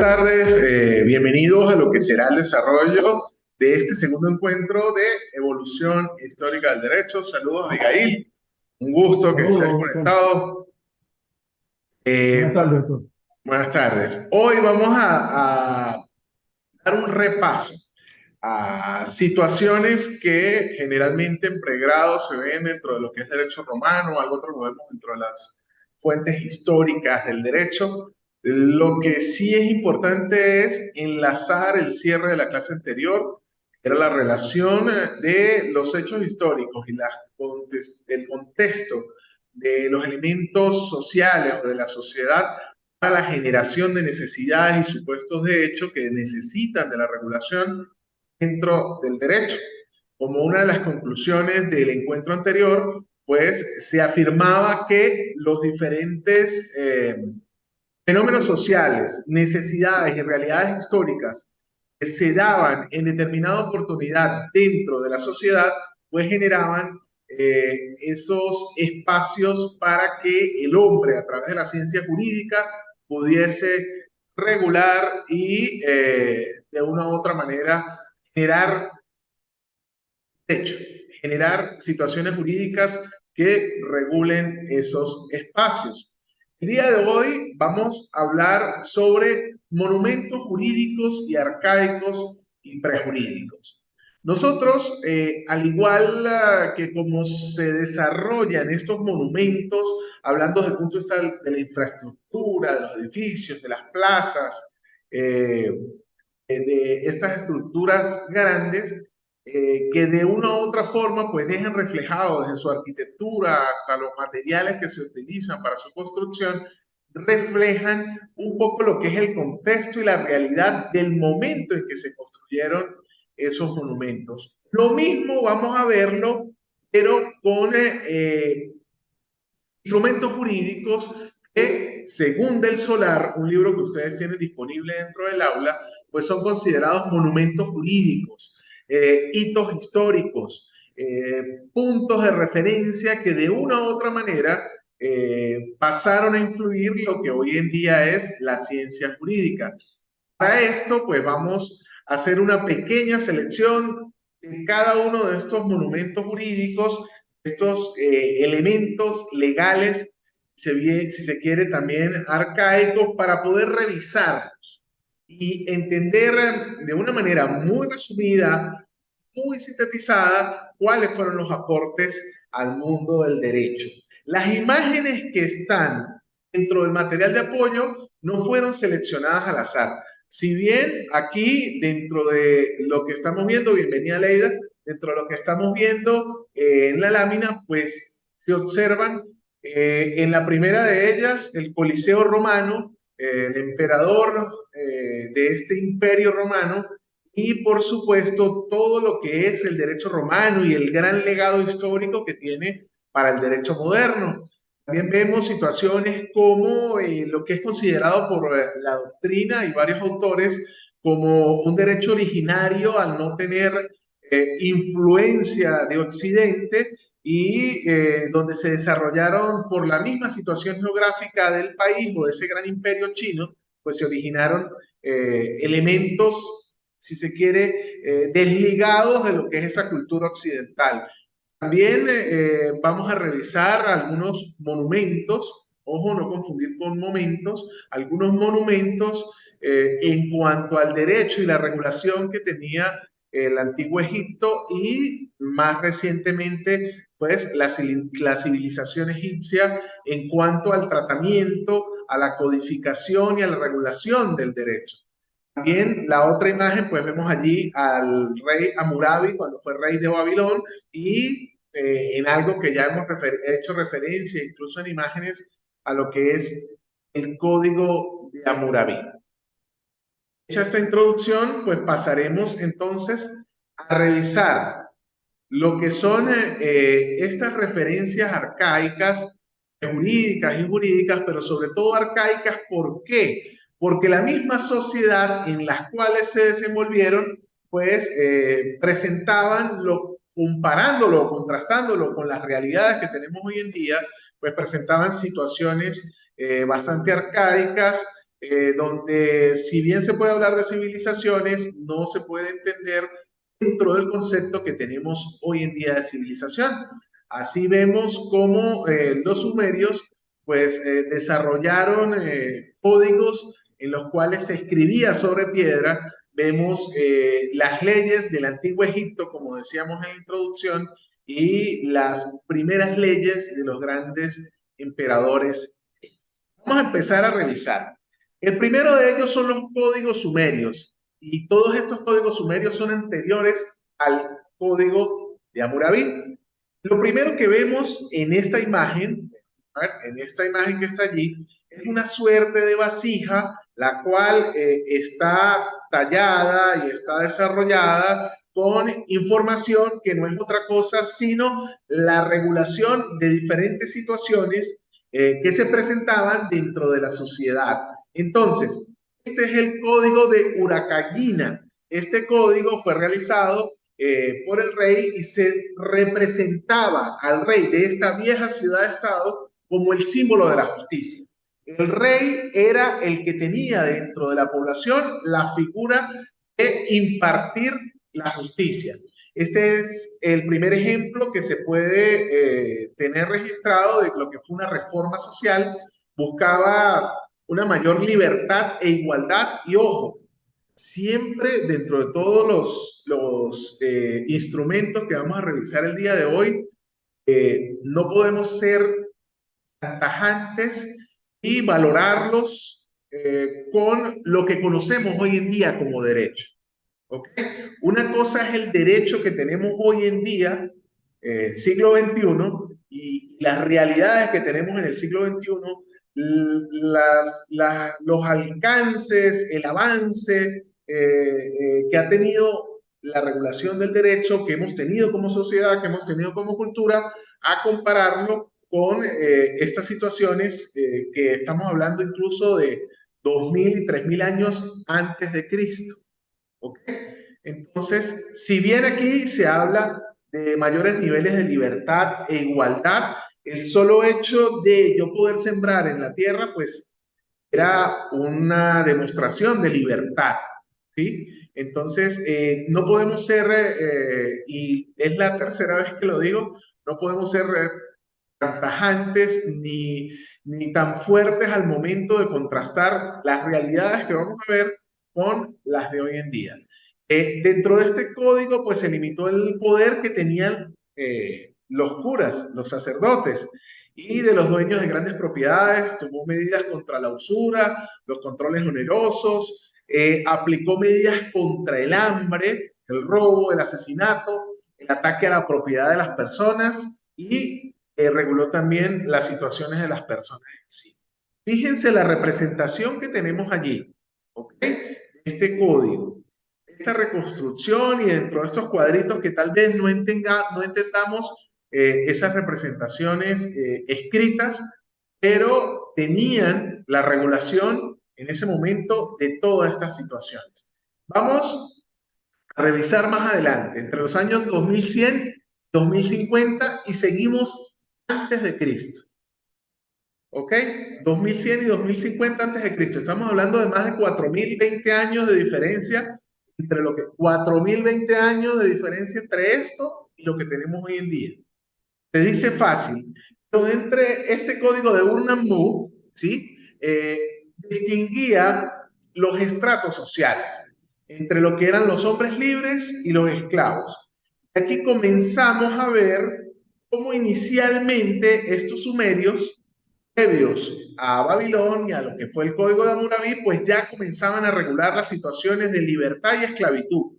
tardes, bienvenidos a lo que será el desarrollo de este segundo encuentro de evolución histórica del derecho. Saludos, Abigail, un gusto que estés Saludos, Vicente. conectado. Buenas Eh, tardes, doctor. Buenas tardes. Hoy vamos a dar un repaso a situaciones que generalmente en pregrado se ven dentro de lo que es derecho romano, algo otro lo vemos dentro de las fuentes históricas del derecho. Lo que sí es importante es enlazar el cierre de la clase anterior, que era la relación de los hechos históricos y el contexto de los elementos sociales o de la sociedad a la generación de necesidades y supuestos de hecho que necesitan de la regulación dentro del derecho. Como una de las conclusiones del encuentro anterior, pues se afirmaba que los diferentes fenómenos sociales, necesidades y realidades históricas que se daban en determinada oportunidad dentro de la sociedad, pues generaban esos espacios para que el hombre, a través de la ciencia jurídica, pudiese regular y de una u otra manera generar hecho, generar situaciones jurídicas que regulen esos espacios. El día de hoy vamos a hablar sobre monumentos jurídicos y arcaicos y prejurídicos. Nosotros, al igual que como se desarrollan estos monumentos, hablando desde el punto de vista de la infraestructura, de los edificios, de las plazas, eh, de estas estructuras grandes, que de una u otra forma pues dejan reflejado desde su arquitectura hasta los materiales que se utilizan para su construcción, reflejan un poco lo que es el contexto y la realidad del momento en que se construyeron esos monumentos. Lo mismo vamos a verlo, pero con instrumentos jurídicos que, según Del Solar, un libro que ustedes tienen disponible dentro del aula, pues son considerados monumentos jurídicos, hitos históricos, puntos de referencia que de una u otra manera pasaron a influir lo que hoy en día es la ciencia jurídica. Para esto, pues vamos a hacer una pequeña selección de cada uno de estos monumentos jurídicos, estos elementos legales, si se quiere también arcaicos, para poder revisarlos y entender de una manera muy resumida, muy sintetizada, cuáles fueron los aportes al mundo del derecho. Las imágenes que están dentro del material de apoyo no fueron seleccionadas al azar. Si bien aquí, dentro de lo que estamos viendo, bienvenida Leida, dentro de lo que estamos viendo en la lámina, pues se observan en la primera de ellas el Coliseo Romano, el emperador de este imperio romano, y por supuesto todo lo que es el derecho romano y el gran legado histórico que tiene para el derecho moderno. También vemos situaciones como lo que es considerado por la doctrina y varios autores como un derecho originario al no tener influencia de Occidente y donde se desarrollaron por la misma situación geográfica del país o de ese gran imperio chino, pues se originaron elementos, si se quiere, desligados de lo que es esa cultura occidental. También vamos a revisar algunos monumentos, ojo, no confundir con momentos, algunos monumentos en cuanto al derecho y la regulación que tenía el antiguo Egipto y más recientemente, pues, la civilización egipcia en cuanto al tratamiento, a la codificación y a la regulación del derecho. También la otra imagen, pues vemos allí al rey Hammurabi cuando fue rey de Babilón y en algo que ya hemos hecho referencia, incluso en imágenes, a lo que es el código de Hammurabi. Hecha esta introducción, pues pasaremos entonces a revisar lo que son estas referencias arcaicas, jurídicas y jurídicas, pero sobre todo arcaicas. ¿Por qué? Porque la misma sociedad en las cuales se desenvolvieron, pues presentaban, comparándolo, contrastándolo con las realidades que tenemos hoy en día, pues presentaban situaciones bastante arcaicas donde si bien se puede hablar de civilizaciones, no se puede entender dentro del concepto que tenemos hoy en día de civilización. Así vemos cómo los sumerios pues desarrollaron códigos en los cuales se escribía sobre piedra. Vemos las leyes del antiguo Egipto, como decíamos en la introducción, y las primeras leyes de los grandes emperadores. Vamos a empezar a revisar. El primero de ellos son los códigos sumerios, y todos estos códigos sumerios son anteriores al código de Hammurabi. Lo primero que vemos en esta imagen, en esta imagen que está allí, es una suerte de vasija, la cual está tallada y está desarrollada con información que no es otra cosa sino la regulación de diferentes situaciones que se presentaban dentro de la sociedad. Entonces, este es el código de Urakagina. Este código fue realizado por el rey y se representaba al rey de esta vieja ciudad-estado como el símbolo de la justicia. El rey era el que tenía dentro de la población la figura de impartir la justicia. Este es el primer ejemplo que se puede tener registrado de lo que fue una reforma social. Buscaba una mayor libertad e igualdad y, ojo, siempre dentro de todos los instrumentos que vamos a revisar el día de hoy, no podemos ser tajantes y valorarlos con lo que conocemos hoy en día como derecho. ¿Okay? Una cosa es el derecho que tenemos hoy en día, siglo XXI, y las realidades que tenemos en el siglo XXI, los alcances, el avance que ha tenido la regulación del derecho, que hemos tenido como sociedad, que hemos tenido como cultura, a compararlo con estas situaciones que estamos hablando incluso de 2000 y 3000 años antes de Cristo. ¿Ok? Entonces, si bien aquí se habla de mayores niveles de libertad e igualdad, el solo hecho de yo poder sembrar en la tierra, pues era una demostración de libertad, ¿sí? Entonces, no podemos ser, y es la tercera vez que lo digo, no podemos ser tan tajantes ni tan fuertes al momento de contrastar las realidades que vamos a ver con las de hoy en día. Dentro de este código, pues se limitó el poder que tenían los curas, los sacerdotes, y de los dueños de grandes propiedades. Tomó medidas contra la usura, los controles onerosos, aplicó medidas contra el hambre, el robo, el asesinato, el ataque a la propiedad de las personas y reguló también las situaciones de las personas en sí. Fíjense la representación que tenemos allí, ¿ok? Este código, esta reconstrucción y dentro de estos cuadritos que tal vez no entendamos esas representaciones escritas, pero tenían la regulación en ese momento de todas estas situaciones. Vamos a revisar más adelante, entre los años 2100 y 2050 y seguimos antes de Cristo. ¿Ok? 2100 y 2050 antes de Cristo. Estamos hablando de más de 4020 años de diferencia entre lo que 4020 años de diferencia entre esto y lo que tenemos hoy en día. Se dice fácil, pero entre este código de Urnambu, ¿sí? Distinguía los estratos sociales entre lo que eran los hombres libres y los esclavos. Aquí comenzamos a ver cómo inicialmente estos sumerios, previos a Babilonia, a lo que fue el código de Hammurabi, pues ya comenzaban a regular las situaciones de libertad y esclavitud.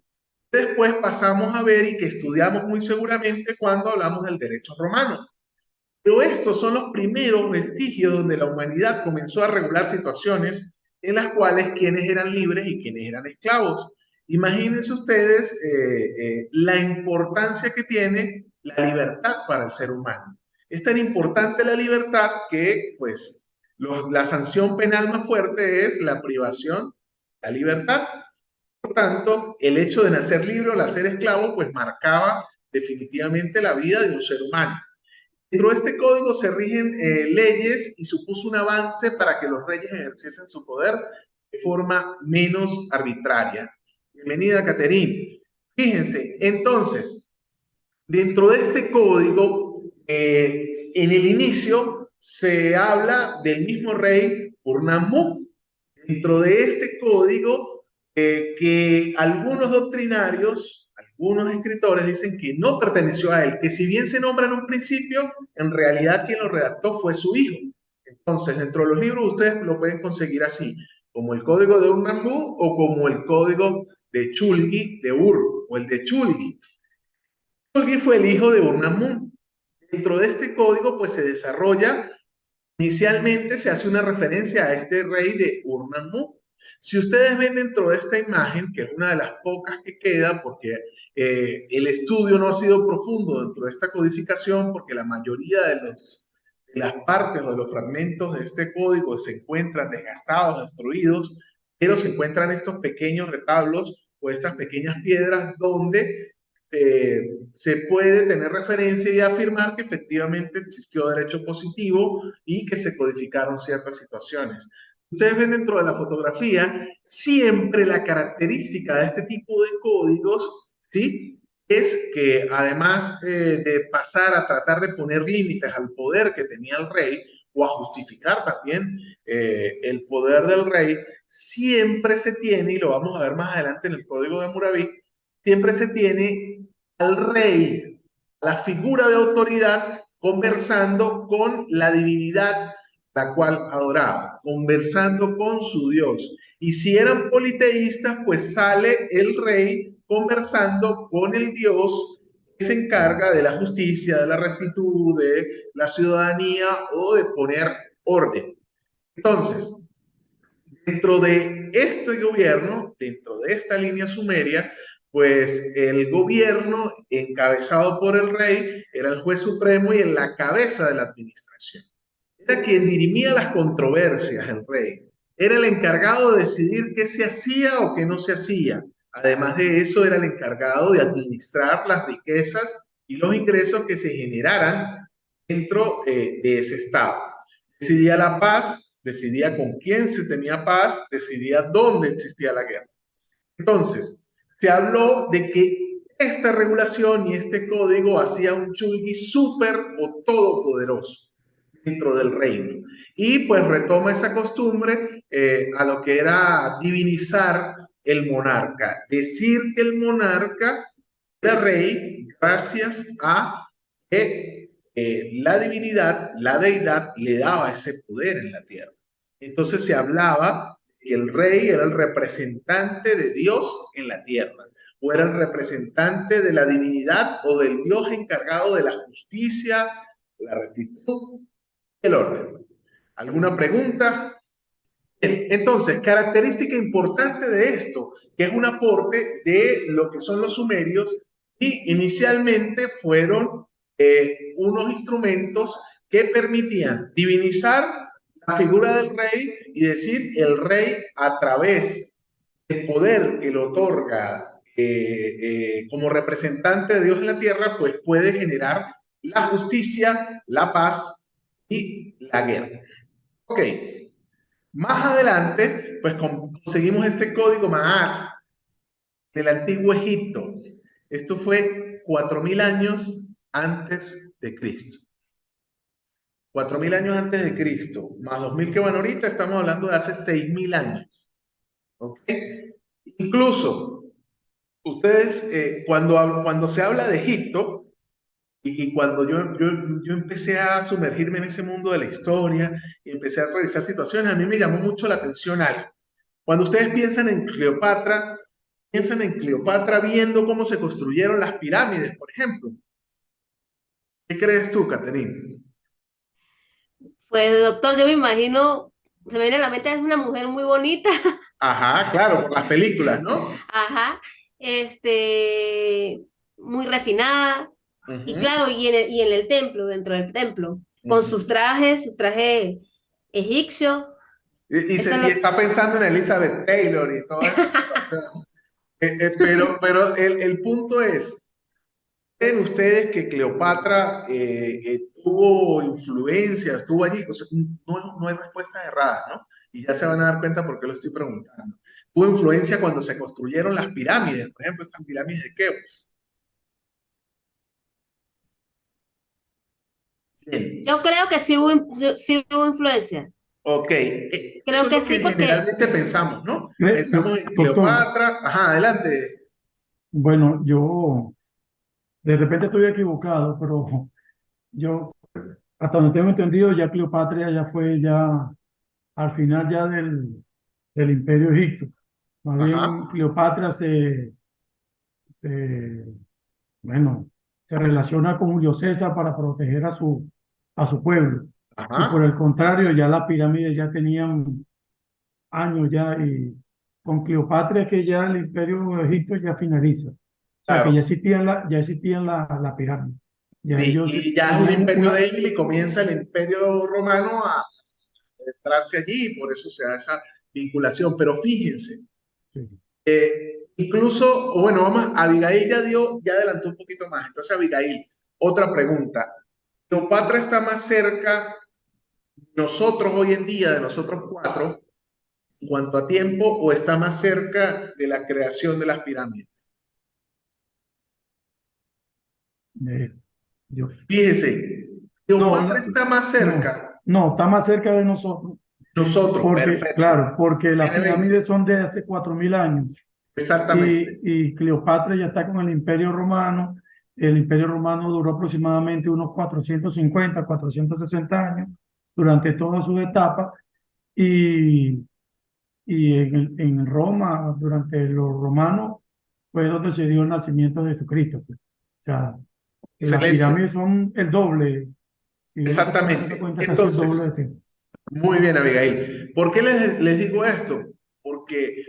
Después pasamos a ver y que estudiamos muy seguramente cuando hablamos del derecho romano. Pero estos son los primeros vestigios donde la humanidad comenzó a regular situaciones en las cuales quienes eran libres y quienes eran esclavos. Imagínense ustedes la importancia que tiene la libertad para el ser humano. Es tan importante la libertad que, pues, la sanción penal más fuerte es la privación de la libertad. Por tanto, el hecho de nacer libre o nacer esclavo, pues marcaba definitivamente la vida de un ser humano. Dentro de este código se rigen leyes y supuso un avance para que los reyes ejerciesen su poder de forma menos arbitraria. Bienvenida, Caterine. Fíjense, entonces, dentro de este código, en el inicio se habla del mismo rey Urnammu. Dentro de este código, que algunos doctrinarios, algunos escritores dicen que no perteneció a él, que si bien se nombra en un principio, en realidad quien lo redactó fue su hijo. Entonces, dentro de los libros ustedes lo pueden conseguir así, como el código de Urnammu o como el código de Chulgi, de Ur, o el de Chulgi. Chulgi fue el hijo de Urnammu. Dentro de este código, pues se desarrolla. Inicialmente se hace una referencia a este rey de Urnammu. Si ustedes ven dentro de esta imagen, que es una de las pocas que queda, porque el estudio no ha sido profundo dentro de esta codificación, porque la mayoría de las partes o de los fragmentos de este código se encuentran desgastados, destruidos, pero se encuentran estos pequeños retablos o estas pequeñas piedras donde se puede tener referencia y afirmar que efectivamente existió derecho positivo y que se codificaron ciertas situaciones. Ustedes ven dentro de la fotografía, siempre la característica de este tipo de códigos, ¿sí? Es que además de pasar a tratar de poner límites al poder que tenía el rey o a justificar también el poder del rey, siempre se tiene, y lo vamos a ver más adelante en el código de Hammurabi, siempre se tiene al rey, la figura de autoridad, conversando con la divinidad la cual adoraba, conversando con su Dios. Y si eran politeístas, pues sale el rey conversando con el Dios que se encarga de la justicia, de la rectitud, de la ciudadanía o de poner orden. Entonces, dentro de este gobierno, dentro de esta línea sumeria, pues el gobierno encabezado por el rey era el juez supremo y en la cabeza de la administración. Era quien dirimía las controversias, el rey. Era el encargado de decidir qué se hacía o qué no se hacía. Además de eso, era el encargado de administrar las riquezas y los ingresos que se generaran dentro de ese estado. Decidía la paz, decidía con quién se tenía paz, decidía dónde existía la guerra. Entonces, se habló de que esta regulación y este código hacía un Chulgi súper o todopoderoso dentro del reino. Y pues retoma esa costumbre a lo que era divinizar el monarca. Decir que el monarca era rey gracias a que la divinidad, la deidad, le daba ese poder en la tierra. Entonces se hablaba que el rey era el representante de Dios en la tierra, o era el representante de la divinidad o del Dios encargado de la justicia, la rectitud y el orden. ¿Alguna pregunta? Bien, entonces, característica importante de esto, que es un aporte de lo que son los sumerios, y inicialmente fueron unos instrumentos que permitían divinizar la figura del rey y decir el rey a través del poder que le otorga como representante de Dios en la tierra, pues puede generar la justicia, la paz y la guerra. Ok. Más adelante, pues conseguimos este código Maat del antiguo Egipto. Esto fue 4000 años antes de Cristo. 4000 años antes de Cristo, más 2000 que van ahorita, estamos hablando de hace 6000 años. ¿Ok? Incluso, ustedes, cuando se habla de Egipto, y cuando yo empecé a sumergirme en ese mundo de la historia y empecé a revisar situaciones, a mí me llamó mucho la atención algo. Cuando ustedes piensan en Cleopatra viendo cómo se construyeron las pirámides, por ejemplo. ¿Qué crees tú, Catherine? Pues doctor, yo me imagino, se me viene a la mente, es una mujer muy bonita, Ajá, claro, por las películas, ¿no? ajá, este, muy refinada, y Ujú, claro, y en el templo, dentro del templo, con ujú. sus trajes egipcios, eso es Y lo está pensando en Elizabeth Taylor y toda esta situación. Pero el punto es, ¿Creen ustedes que Cleopatra tuvo influencia, estuvo allí? O sea, no hay respuestas erradas, ¿no? Y ya se van a dar cuenta por qué lo estoy preguntando. ¿Tuvo influencia cuando se construyeron las pirámides? Por ejemplo, estas pirámides de Keops. Bien, Yo creo que sí hubo influencia. ok. Eso Creo es que lo que sí, porque generalmente pensamos, ¿no? Pensamos en Doctor, Cleopatra. Ajá, adelante. bueno, yo de repente estoy equivocado, pero yo, hasta donde tengo entendido, ya Cleopatra ya fue ya al final ya del Imperio Egipto. Más bien Ajá, Cleopatra se, bueno, se relaciona con Julio César para proteger a su pueblo. Y por ajá. el contrario, ya las pirámides ya tenían años ya y con Cleopatra es que ya el Imperio de Egipto ya finaliza. O sea que Claro. ya existían la pirámide. Ya Sí, ellos y ya es un tenían imperio de una, ellos y comienza el imperio romano a entrarse allí y por eso se da esa vinculación. Pero fíjense, sí, incluso, o bueno, vamos, Abigail ya adelantó un poquito más. Entonces, Abigail, otra pregunta. ¿Cleopatra está más cerca nosotros hoy en día, de nosotros cuatro, en cuanto a tiempo, o está más cerca de la creación de las pirámides? eh, yo, Fíjese, no, Cleopatra no, está más no, cerca no, está más cerca de nosotros. nosotros, Porque, perfecto. claro, porque las Tiene 20, pirámides son de hace 4000 años exactamente. y Cleopatra ya está con el Imperio Romano. El Imperio Romano duró aproximadamente unos 450, 460 años durante todas sus etapas y, y en Roma, durante los romanos, fue donde se dio el nacimiento de Jesucristo, pues. O sea, las Excelente, pirámides son el doble. Si uno se pone a hacer la exactamente. cuenta, casi el doble de Entonces, tiempo. muy bien, Abigail. ¿Por qué les digo esto? Porque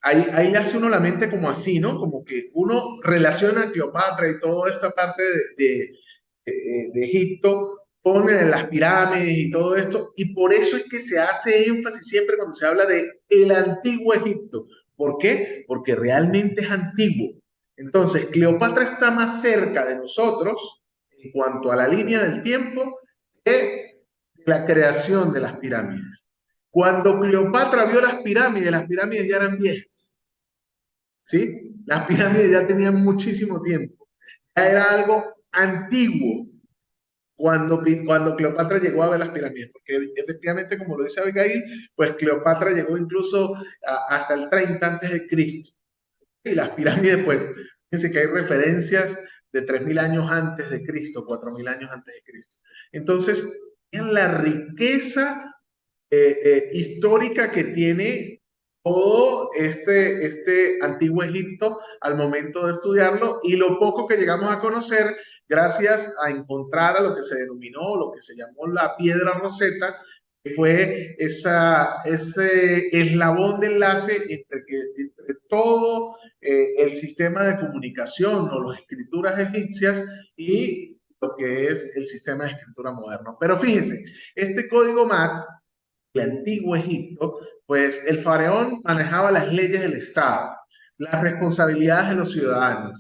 ahí hace uno la mente como así, ¿no? Como que uno relaciona a Cleopatra y toda esta parte de Egipto con las pirámides y todo esto, y por eso es que se hace énfasis siempre cuando se habla de el antiguo Egipto. ¿Por qué? Porque realmente es antiguo. Entonces, Cleopatra está más cerca de nosotros en cuanto a la línea del tiempo que la creación de las pirámides. Cuando Cleopatra vio las pirámides ya eran viejas, ¿sí? Las pirámides ya tenían muchísimo tiempo. Ya era algo antiguo cuando Cleopatra llegó a ver las pirámides, porque efectivamente, como lo dice Abigail, pues Cleopatra llegó incluso hasta el 30 antes de Cristo. Y las pirámides, pues, fíjense que hay referencias de 3000 años antes de Cristo, 4000 años antes de Cristo. Entonces, en la riqueza histórica que tiene todo este antiguo Egipto al momento de estudiarlo y lo poco que llegamos a conocer gracias a encontrar a lo que se denominó, lo que se llamó la piedra Roseta, que fue ese eslabón de enlace entre todo el sistema de comunicación o las escrituras egipcias y lo que es el sistema de escritura moderno. Pero fíjense, este código MAT el antiguo Egipto, pues el faraón manejaba las leyes del Estado, las responsabilidades de los ciudadanos.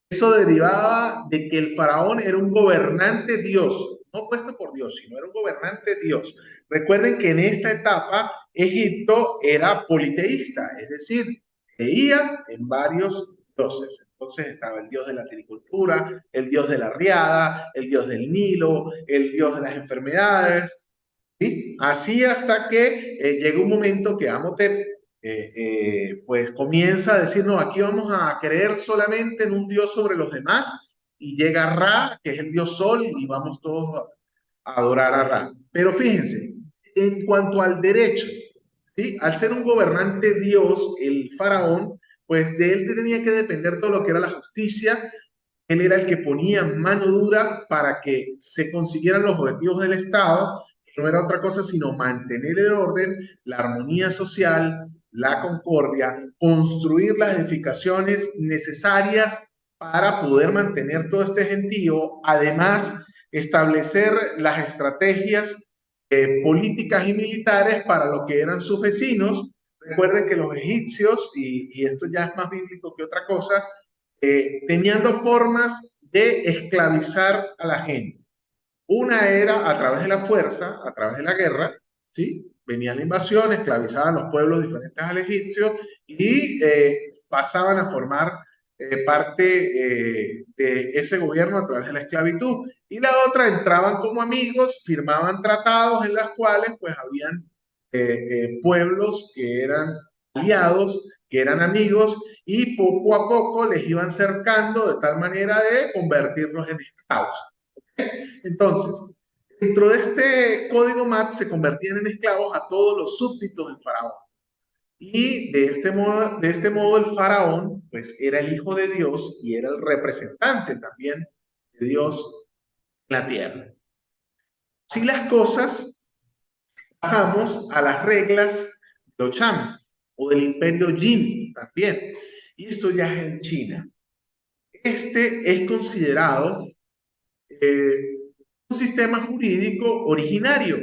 Eso derivaba de que el faraón era un gobernante Dios, no puesto por Dios, sino era un gobernante Dios. Recuerden que en esta etapa Egipto era politeísta, es decir, creía en varios dioses. Entonces estaba el dios de la agricultura, el dios de la riada, el dios del Nilo, el dios de las enfermedades, ¿sí? Así hasta que llega un momento que Amotep pues comienza a decir, no, aquí vamos a creer solamente en un Dios sobre los demás, y llega Ra, que es el Dios Sol, y vamos todos a adorar a Ra. Pero fíjense, en cuanto al derecho, ¿sí? Al ser un gobernante Dios, el faraón, pues de él tenía que depender todo lo que era la justicia. Él era el que ponía mano dura para que se consiguieran los objetivos del Estado, que no era otra cosa sino mantener el orden, la armonía social, la concordia, construir las edificaciones necesarias para poder mantener todo este gentío, además establecer las estrategias políticas y militares para lo que eran sus vecinos. Recuerden que los egipcios, y esto ya es más bíblico que otra cosa, tenían dos formas de esclavizar a la gente. Una era a través de la fuerza, a través de la guerra, ¿sí? Venía la invasión, esclavizaban los pueblos diferentes al egipcio y pasaban a formar parte de ese gobierno a través de la esclavitud. Y la otra, entraban como amigos, firmaban tratados en los cuales pues habían pueblos que eran aliados, que eran amigos, y poco a poco les iban cercando de tal manera de convertirlos en esclavos. Entonces, dentro de este código MAT se convertían en esclavos a todos los súbditos del faraón. Y de este modo el faraón, pues era el hijo de Dios y era el representante también de Dios en la tierra. Así las cosas, pasamos a las reglas de Ocham o del imperio Jin también. Y esto ya es en China. Este es considerado un sistema jurídico originario.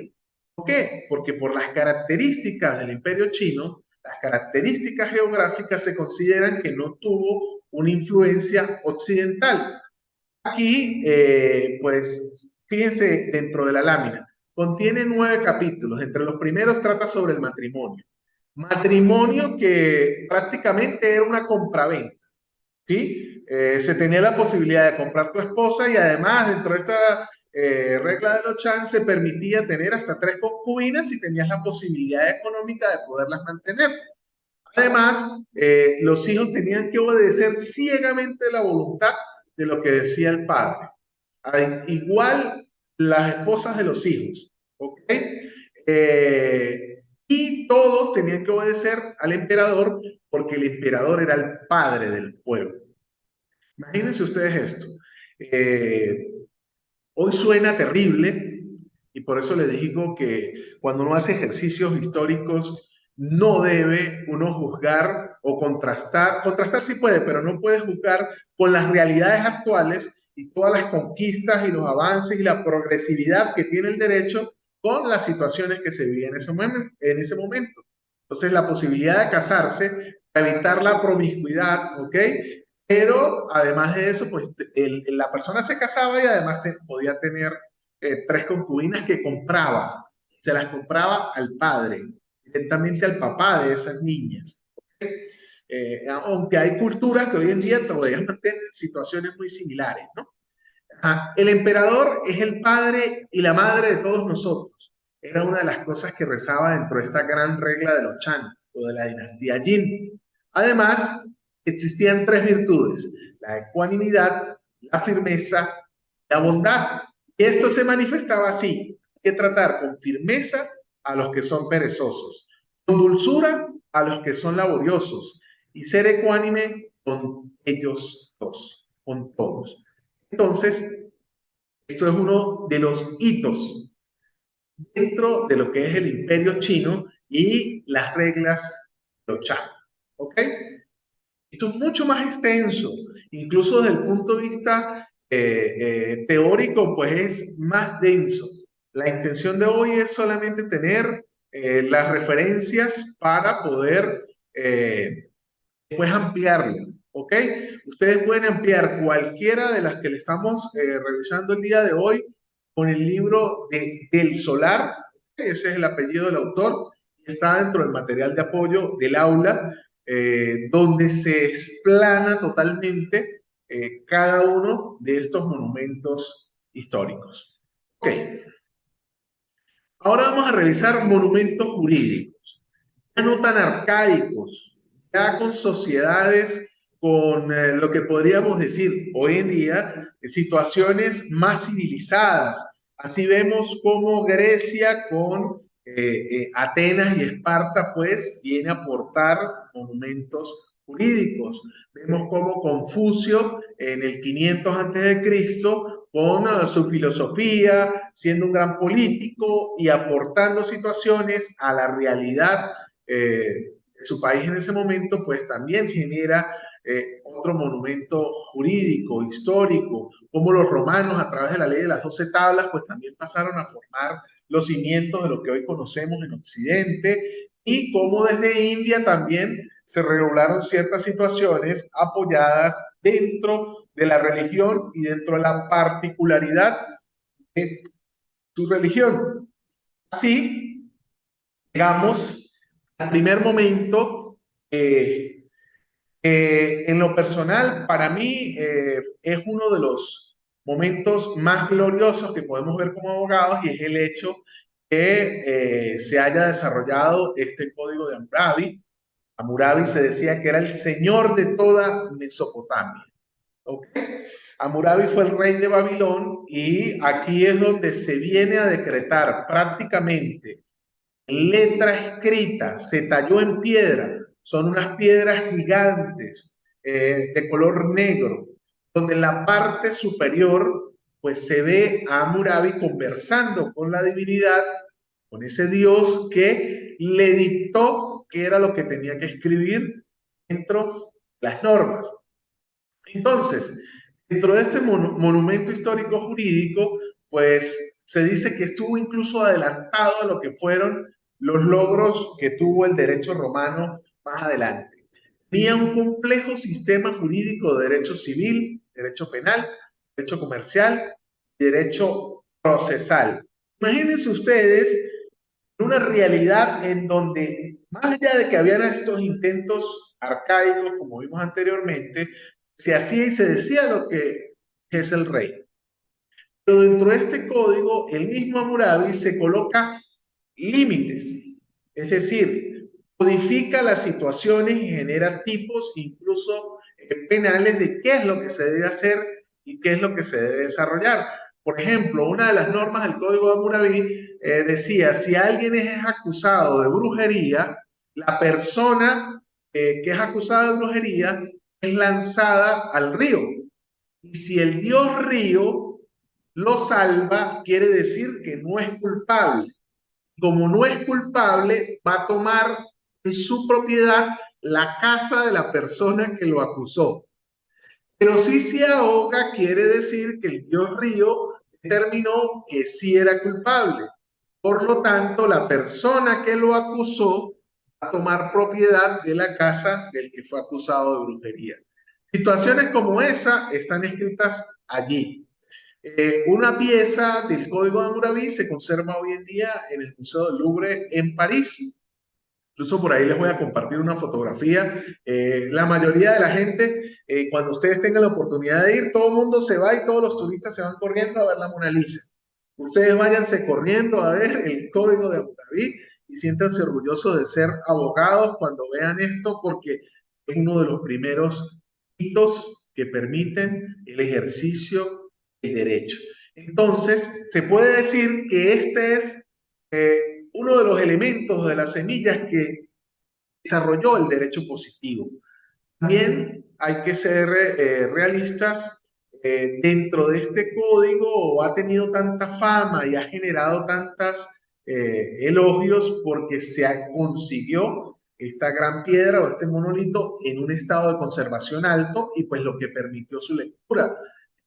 ¿Por qué? Porque por las características del imperio chino, las características geográficas se consideran que no tuvo una influencia occidental. Aquí, pues, fíjense dentro de la lámina, contiene 9 capítulos. Entre los primeros trata sobre el matrimonio. Matrimonio que prácticamente era una compraventa, ¿sí? Se tenía la posibilidad de comprar tu esposa y además dentro de esta regla de los Chan se permitía tener hasta 3 concubinas y tenías la posibilidad económica de poderlas mantener. Además, los hijos tenían que obedecer ciegamente la voluntad de lo que decía el padre. Igual las esposas de los hijos, ¿ok? Y todos tenían que obedecer al emperador porque el emperador era el padre del pueblo. Imagínense ustedes esto. Hoy suena terrible y por eso les digo que cuando uno hace ejercicios históricos no debe uno juzgar o contrastar. Contrastar sí puede, pero no puede juzgar con las realidades actuales y todas las conquistas y los avances y la progresividad que tiene el derecho con las situaciones que se vivían en ese momento. Entonces, la posibilidad de casarse, para evitar la promiscuidad, ¿ok? Pero además de eso, pues la persona se casaba y además podía tener 3 concubinas que compraba. Se las compraba al padre, directamente al papá de esas niñas. Aunque hay culturas que hoy en día todavía mantienen situaciones muy similares, ¿no? El emperador es el padre y la madre de todos nosotros. Era una de las cosas que rezaba dentro de esta gran regla de los Chan o de la dinastía Jin. Además, existían 3 virtudes: la ecuanimidad, la firmeza, la bondad. Y esto se manifestaba así: hay que tratar con firmeza a los que son perezosos, con dulzura a los que son laboriosos y ser ecuánime con ellos dos, con todos. Entonces, esto es uno de los hitos dentro de lo que es el imperio chino y las reglas de los Chan. ¿Ok? Esto es mucho más extenso, incluso desde el punto de vista teórico, pues es más denso. La intención de hoy es solamente tener las referencias para poder después ampliarlo, ¿ok? Ustedes pueden ampliar cualquiera de las que le estamos revisando el día de hoy con el libro del Solar, ese es el apellido del autor, está dentro del material de apoyo del aula, donde se explana totalmente cada uno de estos monumentos históricos. Ok, ahora vamos a revisar monumentos jurídicos, ya no tan arcaicos, ya con sociedades, con lo que podríamos decir hoy en día, situaciones más civilizadas. Así vemos cómo Grecia con Atenas y Esparta, pues, viene a aportar monumentos jurídicos. Vemos cómo Confucio, en el 500 a.C., con su filosofía, siendo un gran político y aportando situaciones a la realidad su país en ese momento, pues también genera otro monumento jurídico, histórico, como los romanos a través de la ley de las 12 tablas, pues también pasaron a formar los cimientos de lo que hoy conocemos en Occidente, y como desde India también se regularon ciertas situaciones apoyadas dentro de la religión y dentro de la particularidad de su religión. Así, llegamos al primer momento, en lo personal, para mí es uno de los momentos más gloriosos que podemos ver como abogados, y es el hecho que se haya desarrollado este código de Hammurabi. Hammurabi se decía que era el señor de toda Mesopotamia. ¿Okay? Hammurabi fue el rey de Babilón, y aquí es donde se viene a decretar prácticamente letra escrita, se talló en piedra, son unas piedras gigantes de color negro, donde en la parte superior pues se ve a Hammurabi conversando con la divinidad, con ese dios que le dictó qué era lo que tenía que escribir dentro de las normas. Entonces, dentro de este monumento histórico jurídico, pues se dice que estuvo incluso adelantado a lo que fueron los logros que tuvo el derecho romano más adelante. Tenía un complejo sistema jurídico de derecho civil, derecho penal, derecho comercial y derecho procesal. Imagínense ustedes una realidad en donde, más allá de que habían estos intentos arcaicos, como vimos anteriormente, se hacía y se decía lo que es el rey. Pero dentro de este código, el mismo Hammurabi se coloca límites, es decir, codifica las situaciones y genera tipos, incluso penales, de qué es lo que se debe hacer y qué es lo que se debe desarrollar. Por ejemplo, una de las normas del Código de Hammurabi decía, si alguien es acusado de brujería, la persona que es acusada de brujería es lanzada al río. Y si el dios río lo salva, quiere decir que no es culpable. Como no es culpable, va a tomar en su propiedad la casa de la persona que lo acusó. Pero si se ahoga, quiere decir que el dios río determinó que sí era culpable. Por lo tanto, la persona que lo acusó va a tomar propiedad de la casa del que fue acusado de brujería. Situaciones como esa están escritas allí. Una pieza del Código de Hammurabi se conserva hoy en día en el Museo del Louvre en París. Incluso por ahí les voy a compartir una fotografía. La mayoría de la gente, cuando ustedes tengan la oportunidad de ir, todo el mundo se va y todos los turistas se van corriendo a ver la Mona Lisa. Ustedes váyanse corriendo a ver el Código de Hammurabi y siéntanse orgullosos de ser abogados cuando vean esto, porque es uno de los primeros hitos que permiten el ejercicio del derecho. Entonces, se puede decir que este es uno de los elementos de las semillas que desarrolló el derecho positivo. También hay que ser realistas. Dentro de este código ha tenido tanta fama y ha generado tantas elogios porque se consiguió esta gran piedra o este monolito en un estado de conservación alto, y pues lo que permitió su lectura.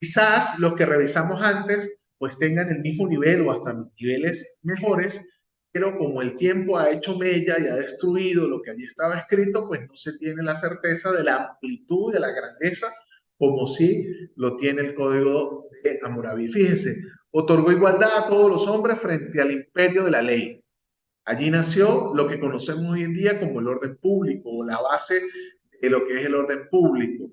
Quizás los que revisamos antes pues tengan el mismo nivel o hasta niveles mejores, pero como el tiempo ha hecho mella y ha destruido lo que allí estaba escrito, pues no se tiene la certeza de la amplitud y de la grandeza como sí lo tiene el Código de Hammurabi. Fíjense, otorgó igualdad a todos los hombres frente al imperio de la ley. Allí nació lo que conocemos hoy en día como el orden público, o la base de lo que es el orden público.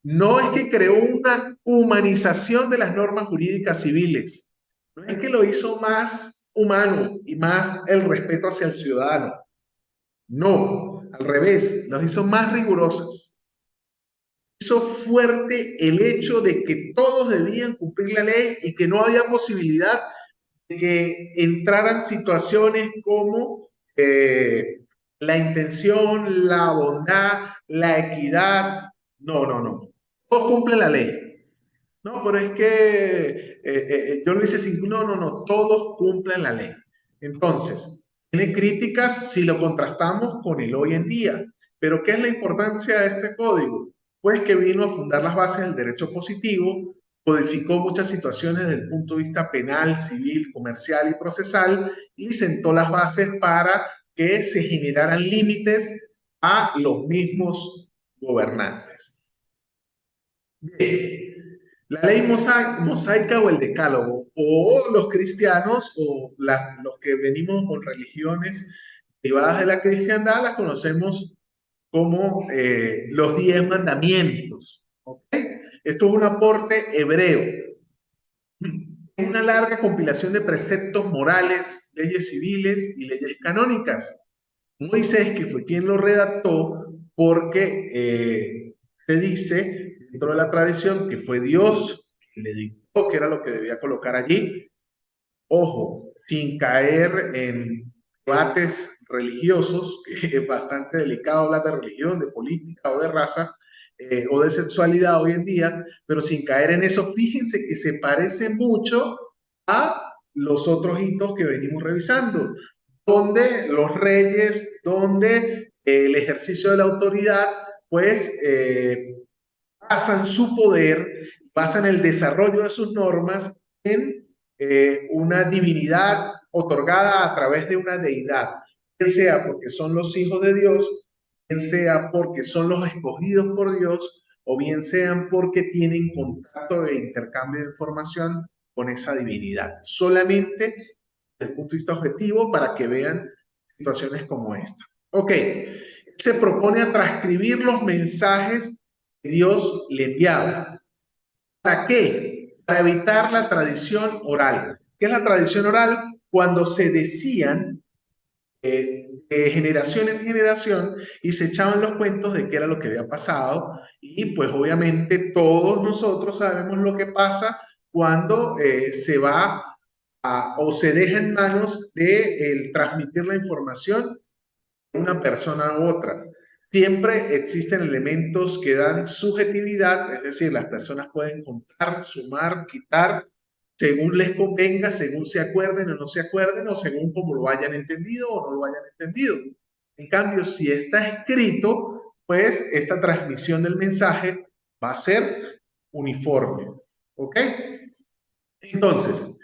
No es que creó una humanización de las normas jurídicas civiles, no es que lo hizo más humano y más el respeto hacia el ciudadano. No, al revés, los hizo más rigurosas. Hizo fuerte el hecho de que todos debían cumplir la ley y que no había posibilidad de que entraran situaciones como la intención, la bondad, la equidad. No, no, no. Todos cumplen la ley. No, pero es que yo lo hice sin... No, no, no. Todos cumplen la ley. Entonces, tiene críticas si lo contrastamos con el hoy en día. Pero ¿qué es la importancia de este código? Pues que vino a fundar las bases del derecho positivo, codificó muchas situaciones desde el punto de vista penal, civil, comercial y procesal, y sentó las bases para que se generaran límites a los mismos gobernantes. Bien, La ley mosaica o el decálogo, o los cristianos o los que venimos con religiones derivadas de la cristiandad, las conocemos como los 10 mandamientos. ¿Ok? Esto es un aporte hebreo. Es una larga compilación de preceptos morales, leyes civiles y leyes canónicas. Moisés, que fue quien lo redactó, porque se dice dentro de la tradición que fue Dios quien le dictó que era lo que debía colocar allí. Ojo, sin caer en debates religiosos, que es bastante delicado hablar de religión, de política o de raza, o de sexualidad hoy en día, pero sin caer en eso, fíjense que se parece mucho a los otros hitos que venimos revisando, donde los reyes, donde el ejercicio de la autoridad, pues basan su poder, basan el desarrollo de sus normas en una divinidad otorgada a través de una deidad, bien sea porque son los hijos de Dios, bien sea porque son los escogidos por Dios, o bien sean porque tienen contacto e intercambio de información con esa divinidad. Solamente desde el punto de vista objetivo para que vean situaciones como esta. Ok, se propone a transcribir los mensajes que Dios le enviaba. ¿Para qué? Para evitar la tradición oral. ¿Qué es la tradición oral? Cuando se decían de generación en generación y se echaban los cuentos de qué era lo que había pasado y pues obviamente todos nosotros sabemos lo que pasa cuando se va o se deja en manos de transmitir la información de una persona u otra. Siempre existen elementos que dan subjetividad, es decir, las personas pueden contar, sumar, quitar, según les convenga, según se acuerden o no se acuerden, o según como lo hayan entendido o no lo hayan entendido. En cambio, si está escrito, pues esta transmisión del mensaje va a ser uniforme. ¿Ok? Entonces,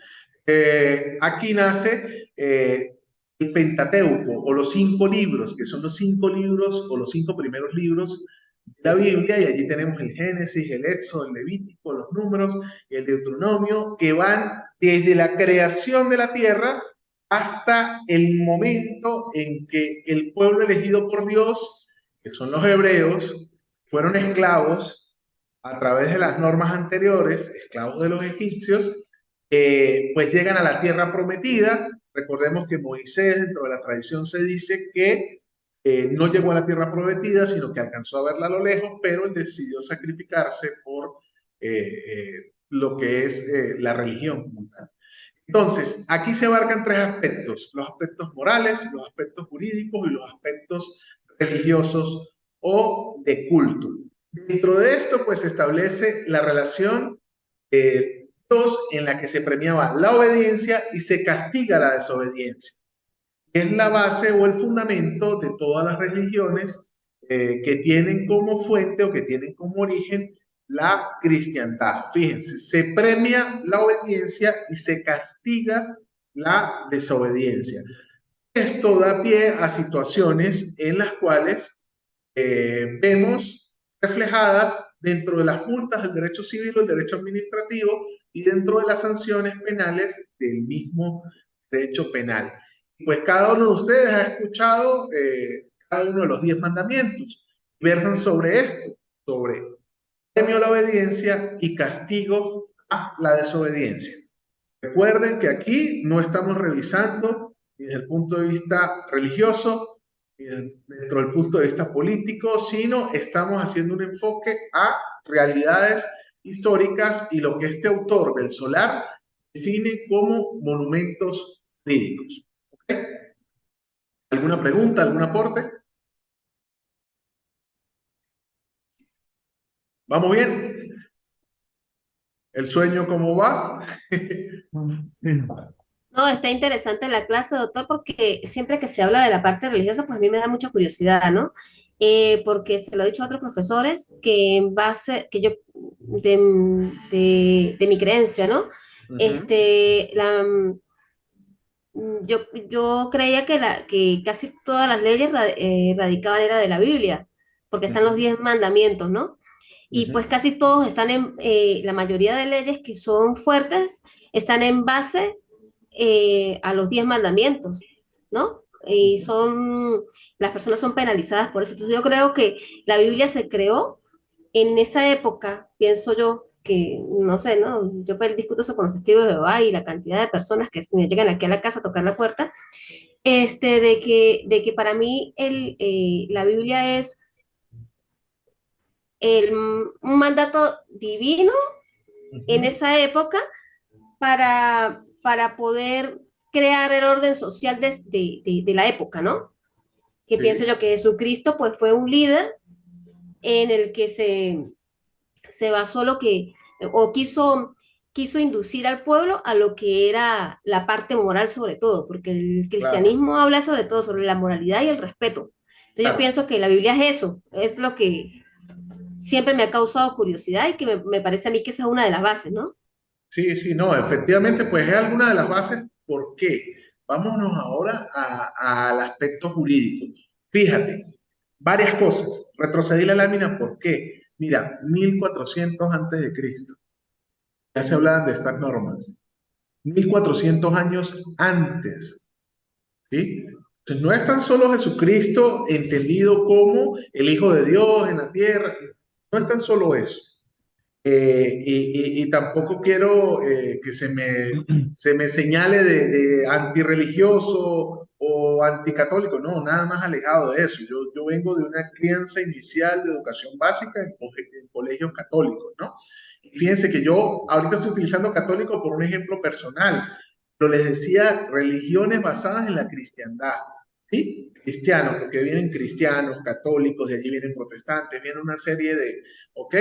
aquí nace el Pentateuco o los 5 libros, que son los 5 libros o los 5 primeros libros de la Biblia, y allí tenemos el Génesis, el Éxodo, el Levítico, los Números y el Deuteronomio, que van desde la creación de la tierra hasta el momento en que el pueblo elegido por Dios, que son los hebreos, fueron esclavos a través de las normas anteriores, esclavos de los egipcios, pues llegan a la tierra prometida. Recordemos que Moisés, dentro de la tradición, se dice que no llegó a la tierra prometida, sino que alcanzó a verla a lo lejos, pero él decidió sacrificarse por lo que es la religión como tal. Entonces, aquí se abarcan 3 aspectos: los aspectos morales, los aspectos jurídicos y los aspectos religiosos o de culto. Dentro de esto, pues se establece la relación Dios en la que se premiaba la obediencia y se castiga la desobediencia. Es la base o el fundamento de todas las religiones que tienen como fuente o que tienen como origen la cristiandad. Fíjense, se premia la obediencia y se castiga la desobediencia. Esto da pie a situaciones en las cuales vemos reflejadas dentro de las multas del derecho civil o el derecho administrativo y dentro de las sanciones penales del mismo derecho penal. Pues cada uno de ustedes ha escuchado cada uno de los 10 mandamientos. Versan sobre esto, sobre premio a la obediencia y castigo a la desobediencia. Recuerden que aquí no estamos revisando desde el punto de vista religioso, dentro del punto de vista político, sino estamos haciendo un enfoque a realidades históricas y lo que este autor del Solar define como monumentos jurídicos. ¿Okay? ¿Alguna pregunta, algún aporte? ¿Vamos bien? ¿El sueño cómo va? Sí. No, está interesante la clase, doctor, porque siempre que se habla de la parte religiosa, pues a mí me da mucha curiosidad, ¿no? Porque se lo he dicho a otros profesores que en base, que yo, de mi creencia, ¿no? Uh -huh. Este, yo creía que casi todas las leyes radicaban era de la Biblia, porque Uh están los -huh. 10 mandamientos, ¿no? Y Ujú. pues casi todos están la mayoría de leyes que son fuertes están en base a los 10 mandamientos, ¿no? Y las personas son penalizadas por eso. Entonces yo creo que la Biblia se creó en esa época, pienso yo, que no sé, ¿no? Yo pues, discuto eso con los testigos de Jehová y la cantidad de personas que me llegan aquí a la casa a tocar la puerta, de que para mí la Biblia es un mandato divino en Ujú. esa época para poder crear el orden social de la época, ¿no? Que pienso Sí, yo que Jesucristo pues fue un líder en el que se basó o quiso inducir al pueblo a lo que era la parte moral sobre todo, porque el claro, cristianismo habla sobre todo, sobre la moralidad y el respeto. Entonces yo claro. pienso que la Biblia es eso, es lo que siempre me ha causado curiosidad y que me parece a mí que esa es una de las bases, ¿no? Sí, sí, no, efectivamente, pues es alguna de las bases. ¿Por qué? Vámonos ahora al aspecto jurídico. Fíjate, varias cosas. Retrocedí la lámina, ¿por qué? Mira, 1400 antes de Cristo, ya se hablaban de estas normas. 1400 años antes, ¿sí? Entonces, no es tan solo Jesucristo entendido como el Hijo de Dios en la tierra, no es tan solo eso. Y tampoco quiero que se me señale de antirreligioso o anticatólico, no, nada más alejado de eso. Yo vengo de una crianza inicial de educación básica en colegios católicos, ¿no? Y fíjense que yo ahorita estoy utilizando católico por un ejemplo personal, pero les decía religiones basadas en la cristiandad. ¿Sí? Cristianos, porque vienen cristianos, católicos, de allí vienen protestantes, viene una serie de, ¿ok?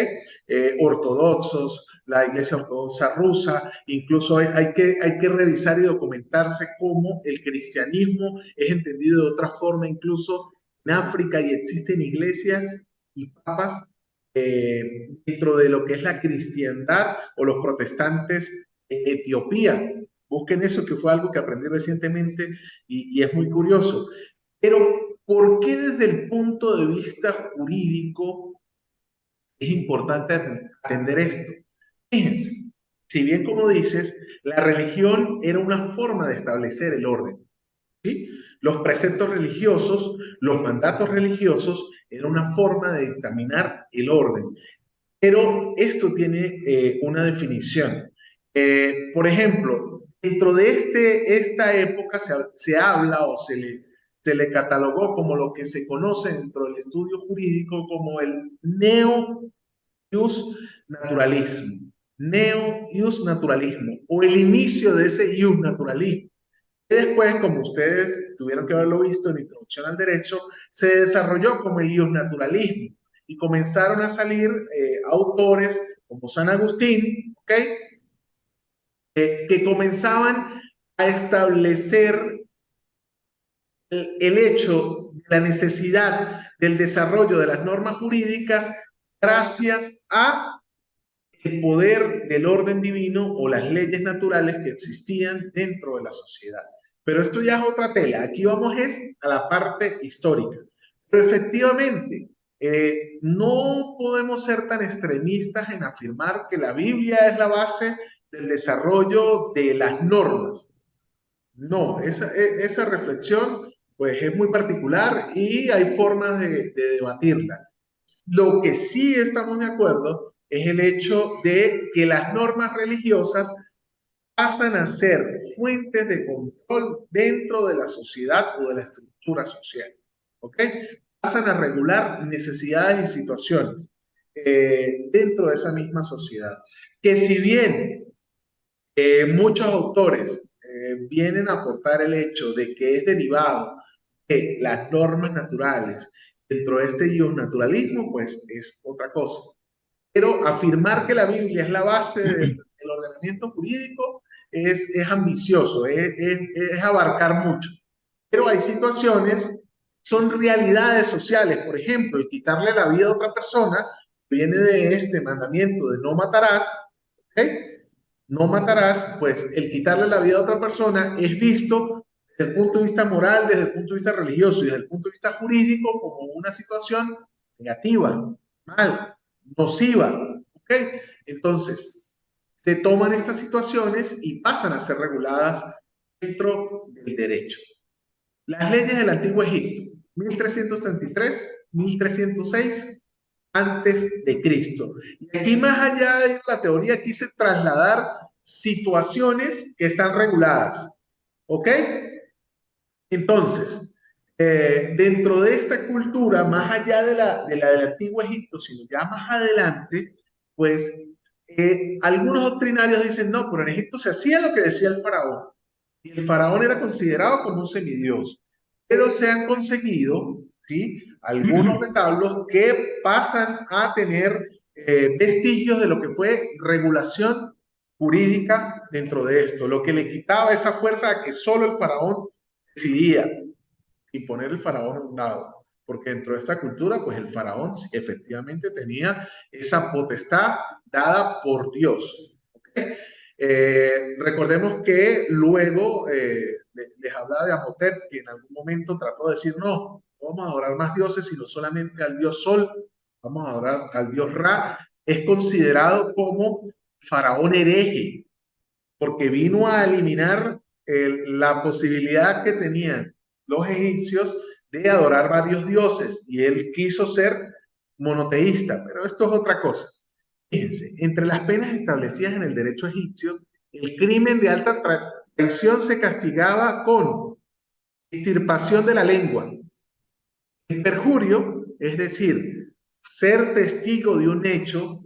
Ortodoxos, la iglesia ortodoxa rusa, incluso hay que revisar y documentarse cómo el cristianismo es entendido de otra forma, incluso en África, y existen iglesias y papas dentro de lo que es la cristiandad o los protestantes en Etiopía. Busquen eso, que fue algo que aprendí recientemente y es muy curioso. Pero, ¿por qué desde el punto de vista jurídico es importante atender esto? Fíjense, si bien como dices, la religión era una forma de establecer el orden, ¿sí? Los preceptos religiosos, los mandatos religiosos, era una forma de dictaminar el orden. Pero esto tiene una definición. Por ejemplo, dentro de esta época se habla o se le catalogó como lo que se conoce dentro del estudio jurídico como el neo-naturalismo. Neo-naturalismo o el inicio de ese naturalismo. Y después, como ustedes tuvieron que haberlo visto en la Introducción al Derecho, se desarrolló como el naturalismo y comenzaron a salir autores como San Agustín, ¿ok? Que comenzaban a establecer el hecho de la necesidad del desarrollo de las normas jurídicas gracias a el poder del orden divino o las leyes naturales que existían dentro de la sociedad. Pero esto ya es otra tela. Aquí vamos es a la parte histórica. Pero efectivamente, no podemos ser tan extremistas en afirmar que la Biblia es la base del desarrollo de las normas. No, esa reflexión pues es muy particular y hay formas de debatirla. Lo que sí estamos de acuerdo es el hecho de que las normas religiosas pasan a ser fuentes de control dentro de la sociedad o de la estructura social. ¿Ok? Pasan a regular necesidades y situaciones dentro de esa misma sociedad. Que si bien muchos autores vienen a aportar el hecho de que es derivado de las normas naturales dentro de este naturalismo, pues es otra cosa. Pero afirmar que la Biblia es la base del ordenamiento jurídico es ambicioso, es abarcar mucho. Pero hay situaciones, son realidades sociales. Por ejemplo, el quitarle la vida a otra persona viene de este mandamiento de no matarás, ¿ok? No matarás, pues el quitarle la vida a otra persona es visto desde el punto de vista moral, desde el punto de vista religioso y desde el punto de vista jurídico como una situación negativa, mal. nociva. ¿Ok? Entonces, se toman estas situaciones y pasan a ser reguladas dentro del derecho. Las leyes del Antiguo Egipto, 1333, 1306 antes de Cristo. Y aquí más allá de la teoría quise trasladar situaciones que están reguladas. ¿Ok? Entonces, dentro de esta cultura, más allá de del Antiguo Egipto, sino ya más adelante, pues algunos doctrinarios dicen, no, pero en Egipto se hacía lo que decía el faraón. Y el faraón era considerado como un semidios. Pero se han conseguido, ¿sí?, algunos retablos que pasan a tener vestigios de lo que fue regulación jurídica dentro de esto, lo que le quitaba esa fuerza a que solo el faraón decidía y poner el faraón a un lado, porque dentro de esta cultura, pues el faraón efectivamente tenía esa potestad dada por Dios. ¿Okay? Recordemos que luego les hablaba de Amhotep, que en algún momento trató de decir, no, vamos a adorar más dioses, sino solamente al dios Sol, vamos a adorar al dios Ra. Es considerado como faraón hereje, porque vino a eliminar la posibilidad que tenían los egipcios de adorar varios dioses, y él quiso ser monoteísta, pero esto es otra cosa. Fíjense, entre las penas establecidas en el derecho egipcio, el crimen de alta traición se castigaba con extirpación de la lengua, el perjurio, es decir, ser testigo de un hecho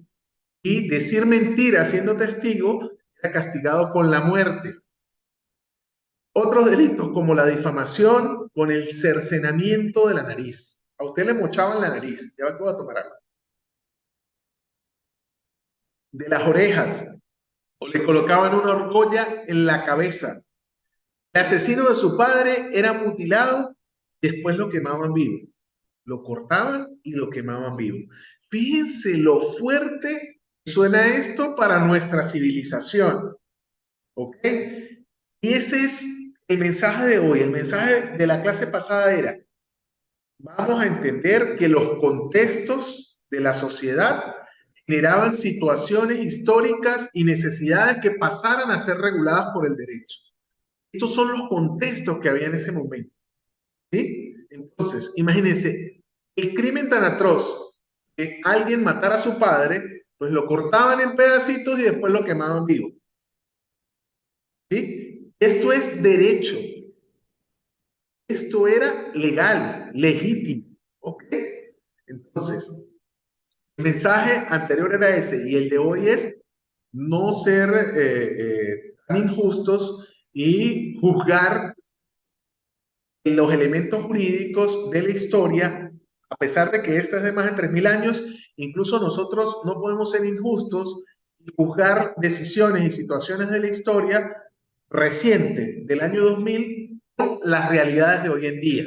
y decir mentira siendo testigo, era castigado con la muerte. Otros delitos como la difamación con el cercenamiento de la nariz. A usted le mochaban la nariz, ya voy a tomar algo. De las orejas, o le colocaban una argolla en la cabeza. El asesino de su padre era mutilado, después lo quemaban vivo. Lo cortaban y lo quemaban vivo. Fíjense lo fuerte que suena esto para nuestra civilización. ¿Ok? Y ese es el mensaje de hoy. El mensaje de la clase pasada era, vamos a entender que los contextos de la sociedad generaban situaciones históricas y necesidades que pasaran a ser reguladas por el derecho. Estos son los contextos que había en ese momento. ¿Sí? Entonces, imagínense, el crimen tan atroz que alguien matara a su padre, pues lo cortaban en pedacitos y después lo quemaban vivo. ¿Sí? Esto es derecho. Esto era legal, legítimo. ¿Ok? Entonces, el mensaje anterior era ese y el de hoy es no ser tan injustos y juzgar los elementos jurídicos de la historia, a pesar de que esta es de más de 3000 años, incluso nosotros no podemos ser injustos y juzgar decisiones y situaciones de la historia reciente, del año 2000, con las realidades de hoy en día.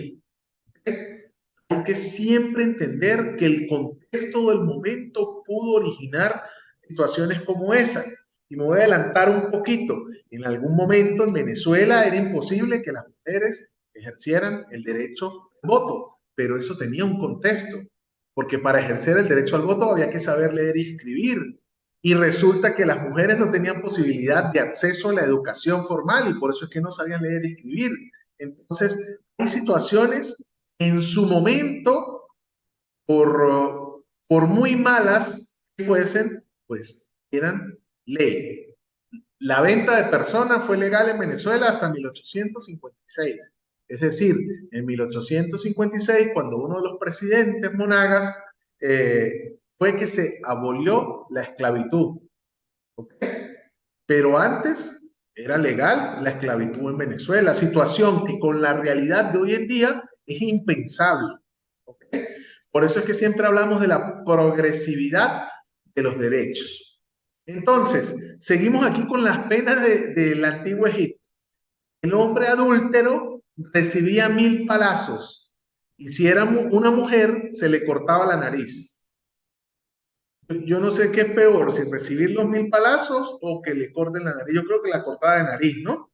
Hay que siempre entender que el contexto del momento pudo originar situaciones como esa. Y me voy a adelantar un poquito. En algún momento en Venezuela era imposible que las mujeres ejercieran el derecho al voto, pero eso tenía un contexto, porque para ejercer el derecho al voto había que saber leer y escribir. Y resulta que las mujeres no tenían posibilidad de acceso a la educación formal y por eso es que no sabían leer y escribir. Entonces, hay situaciones en su momento, por muy malas que fuesen, pues eran ley. La venta de personas fue legal en Venezuela hasta 1856. Es decir, en 1856, cuando uno de los presidentes Monagas fue que se abolió la esclavitud. ¿Okay? Pero antes era legal la esclavitud en Venezuela, situación que con la realidad de hoy en día es impensable. ¿Okay? Por eso es que siempre hablamos de la progresividad de los derechos. Entonces, seguimos aquí con las penas del antiguo Egipto. El hombre adúltero recibía 1000 palazos y si era una mujer se le cortaba la nariz. Yo no sé qué es peor, si recibir los 1000 palazos o que le corten la nariz. Yo creo que la cortada de nariz, ¿no?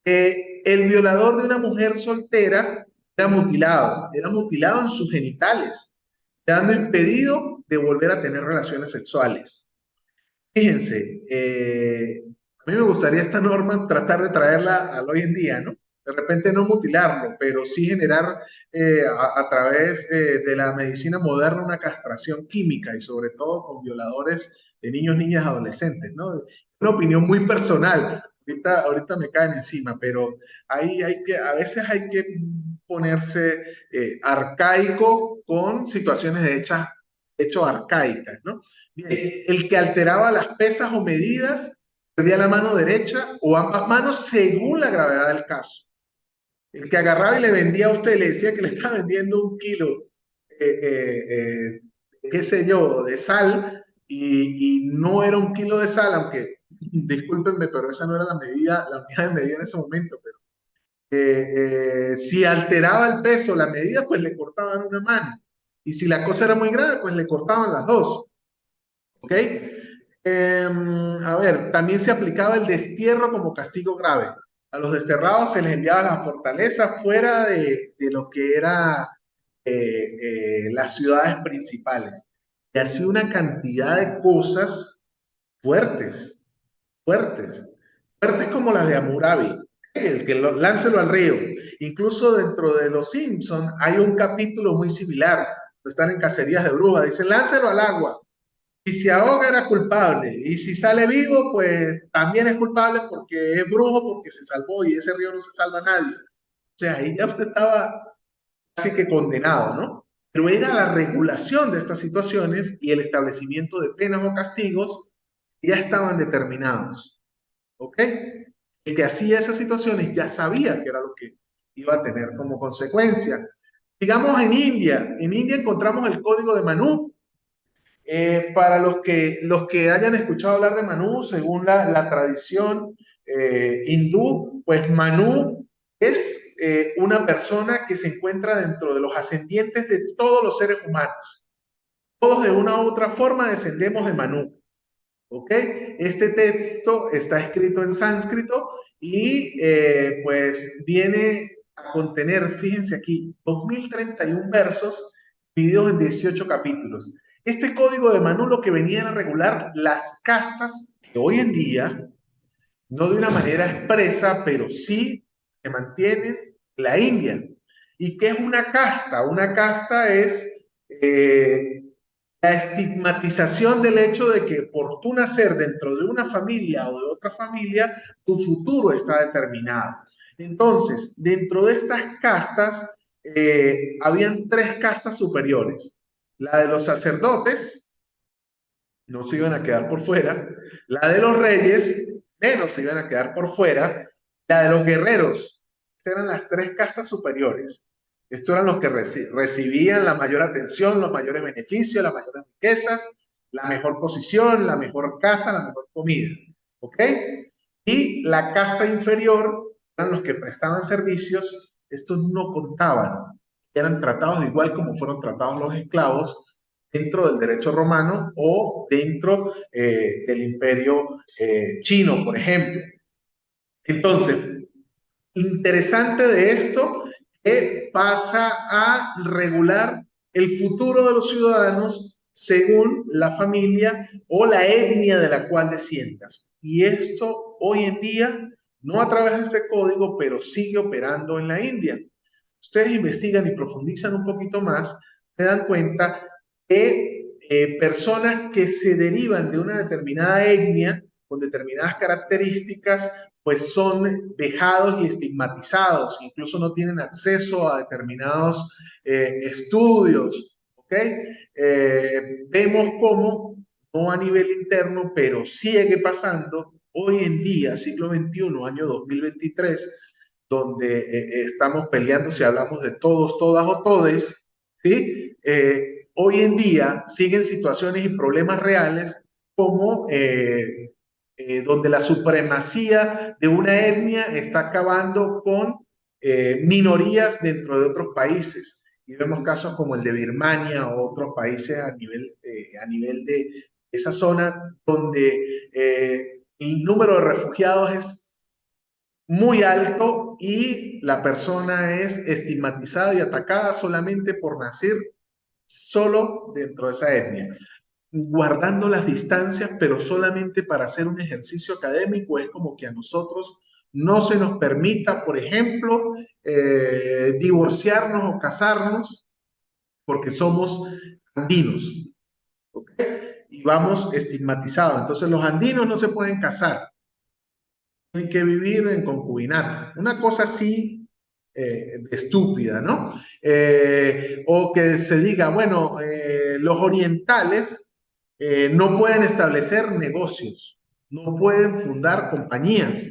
El violador de una mujer soltera era mutilado en sus genitales, quedando impedido de volver a tener relaciones sexuales. Fíjense, a mí me gustaría esta norma tratar de traerla al hoy en día, ¿no? De repente no mutilarlo, pero sí generar a través de la medicina moderna una castración química y sobre todo con violadores de niños, niñas, adolescentes, ¿no? Una opinión muy personal. Ahorita me caen encima, pero a veces hay que ponerse arcaico con situaciones de hecho arcaicas, ¿no? Bien, el que alteraba las pesas o medidas perdía la mano derecha o ambas manos según la gravedad del caso. El que agarraba y le vendía a usted, le decía que le estaba vendiendo 1 kilo, qué sé yo, de sal, y no era 1 kilo de sal, aunque, discúlpenme, pero esa no era la unidad de medida en ese momento, pero si alteraba el peso, la medida, pues le cortaban una mano. Y si la cosa era muy grave, pues le cortaban las dos. ¿Ok? A ver, también se aplicaba el destierro como castigo grave. A los desterrados se les enviaba a la fortaleza fuera de lo que era las ciudades principales. Y así una cantidad de cosas fuertes, fuertes, fuertes como las de Hammurabi, el que láncelo al río. Incluso dentro de Los Simpson hay un capítulo muy similar. Están en cacerías de brujas, dicen láncelo al agua. Si se ahoga era culpable y si sale vivo, pues también es culpable porque es brujo, porque se salvó y ese río no se salva a nadie. O sea, ahí ya usted estaba casi que condenado, ¿no? Pero era la regulación de estas situaciones y el establecimiento de penas o castigos que ya estaban determinados, ¿ok? El que hacía esas situaciones ya sabía que era lo que iba a tener como consecuencia. Digamos en India encontramos el código de Manu. Para los que hayan escuchado hablar de Manu, según la tradición hindú, pues Manu es una persona que se encuentra dentro de los ascendientes de todos los seres humanos. Todos de una u otra forma descendemos de Manu. ¿Ok? Este texto está escrito en sánscrito y pues viene a contener, fíjense aquí, 2031 versos divididos en 18 capítulos. Este código de Manu lo que venía a regular las castas que hoy en día, no de una manera expresa, pero sí se mantienen en la India. ¿Y qué es una casta? Una casta es la estigmatización del hecho de que por tú nacer dentro de una familia o de otra familia, tu futuro está determinado. Entonces, dentro de estas castas, habían 3 castas superiores. La de los sacerdotes, no se iban a quedar por fuera. La de los reyes, menos se iban a quedar por fuera. La de los guerreros, eran las 3 castas superiores. Estos eran los que recibían la mayor atención, los mayores beneficios, las mayores riquezas, la mejor posición, la mejor casa, la mejor comida. ¿Ok? Y la casta inferior eran los que prestaban servicios. Estos no contaban. Eran tratados igual como fueron tratados los esclavos dentro del derecho romano o dentro del imperio chino, por ejemplo. Entonces, interesante de esto que pasa a regular el futuro de los ciudadanos según la familia o la etnia de la cual desciendas. Y esto hoy en día, no a través de este código, pero sigue operando en la India. Ustedes investigan y profundizan un poquito más, se dan cuenta que personas que se derivan de una determinada etnia con determinadas características pues son vejados y estigmatizados, incluso no tienen acceso a determinados estudios, ¿ok? Vemos cómo, no a nivel interno, pero sigue pasando hoy en día, siglo XXI, año 2023, donde estamos peleando si hablamos de todos, todas o todes, ¿sí? Hoy en día siguen situaciones y problemas reales como donde la supremacía de una etnia está acabando con minorías dentro de otros países. Y vemos casos como el de Birmania o otros países a nivel de esa zona donde el número de refugiados es muy alto y la persona es estigmatizada y atacada solamente por nacer solo dentro de esa etnia, guardando las distancias, pero solamente para hacer un ejercicio académico. Es como que a nosotros no se nos permita, por ejemplo, divorciarnos o casarnos porque somos andinos, ¿ok? Y vamos estigmatizados. Entonces los andinos no se pueden casar, tienen que vivir en concubinato. Una cosa así estúpida, ¿no? O que se diga, bueno, los orientales no pueden establecer negocios, no pueden fundar compañías,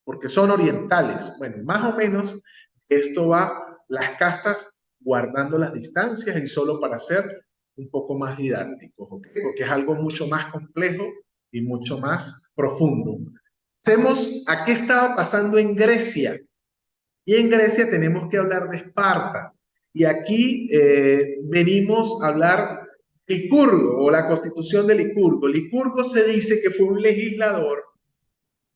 porque son orientales. Bueno, más o menos esto va las castas guardando las distancias y solo para ser un poco más didácticos, ¿ok? Porque es algo mucho más complejo y mucho más profundo. Hacemos a qué estaba pasando en Grecia. Y en Grecia tenemos que hablar de Esparta. Y aquí venimos a hablar de Licurgo o la constitución de Licurgo. Licurgo se dice que fue un legislador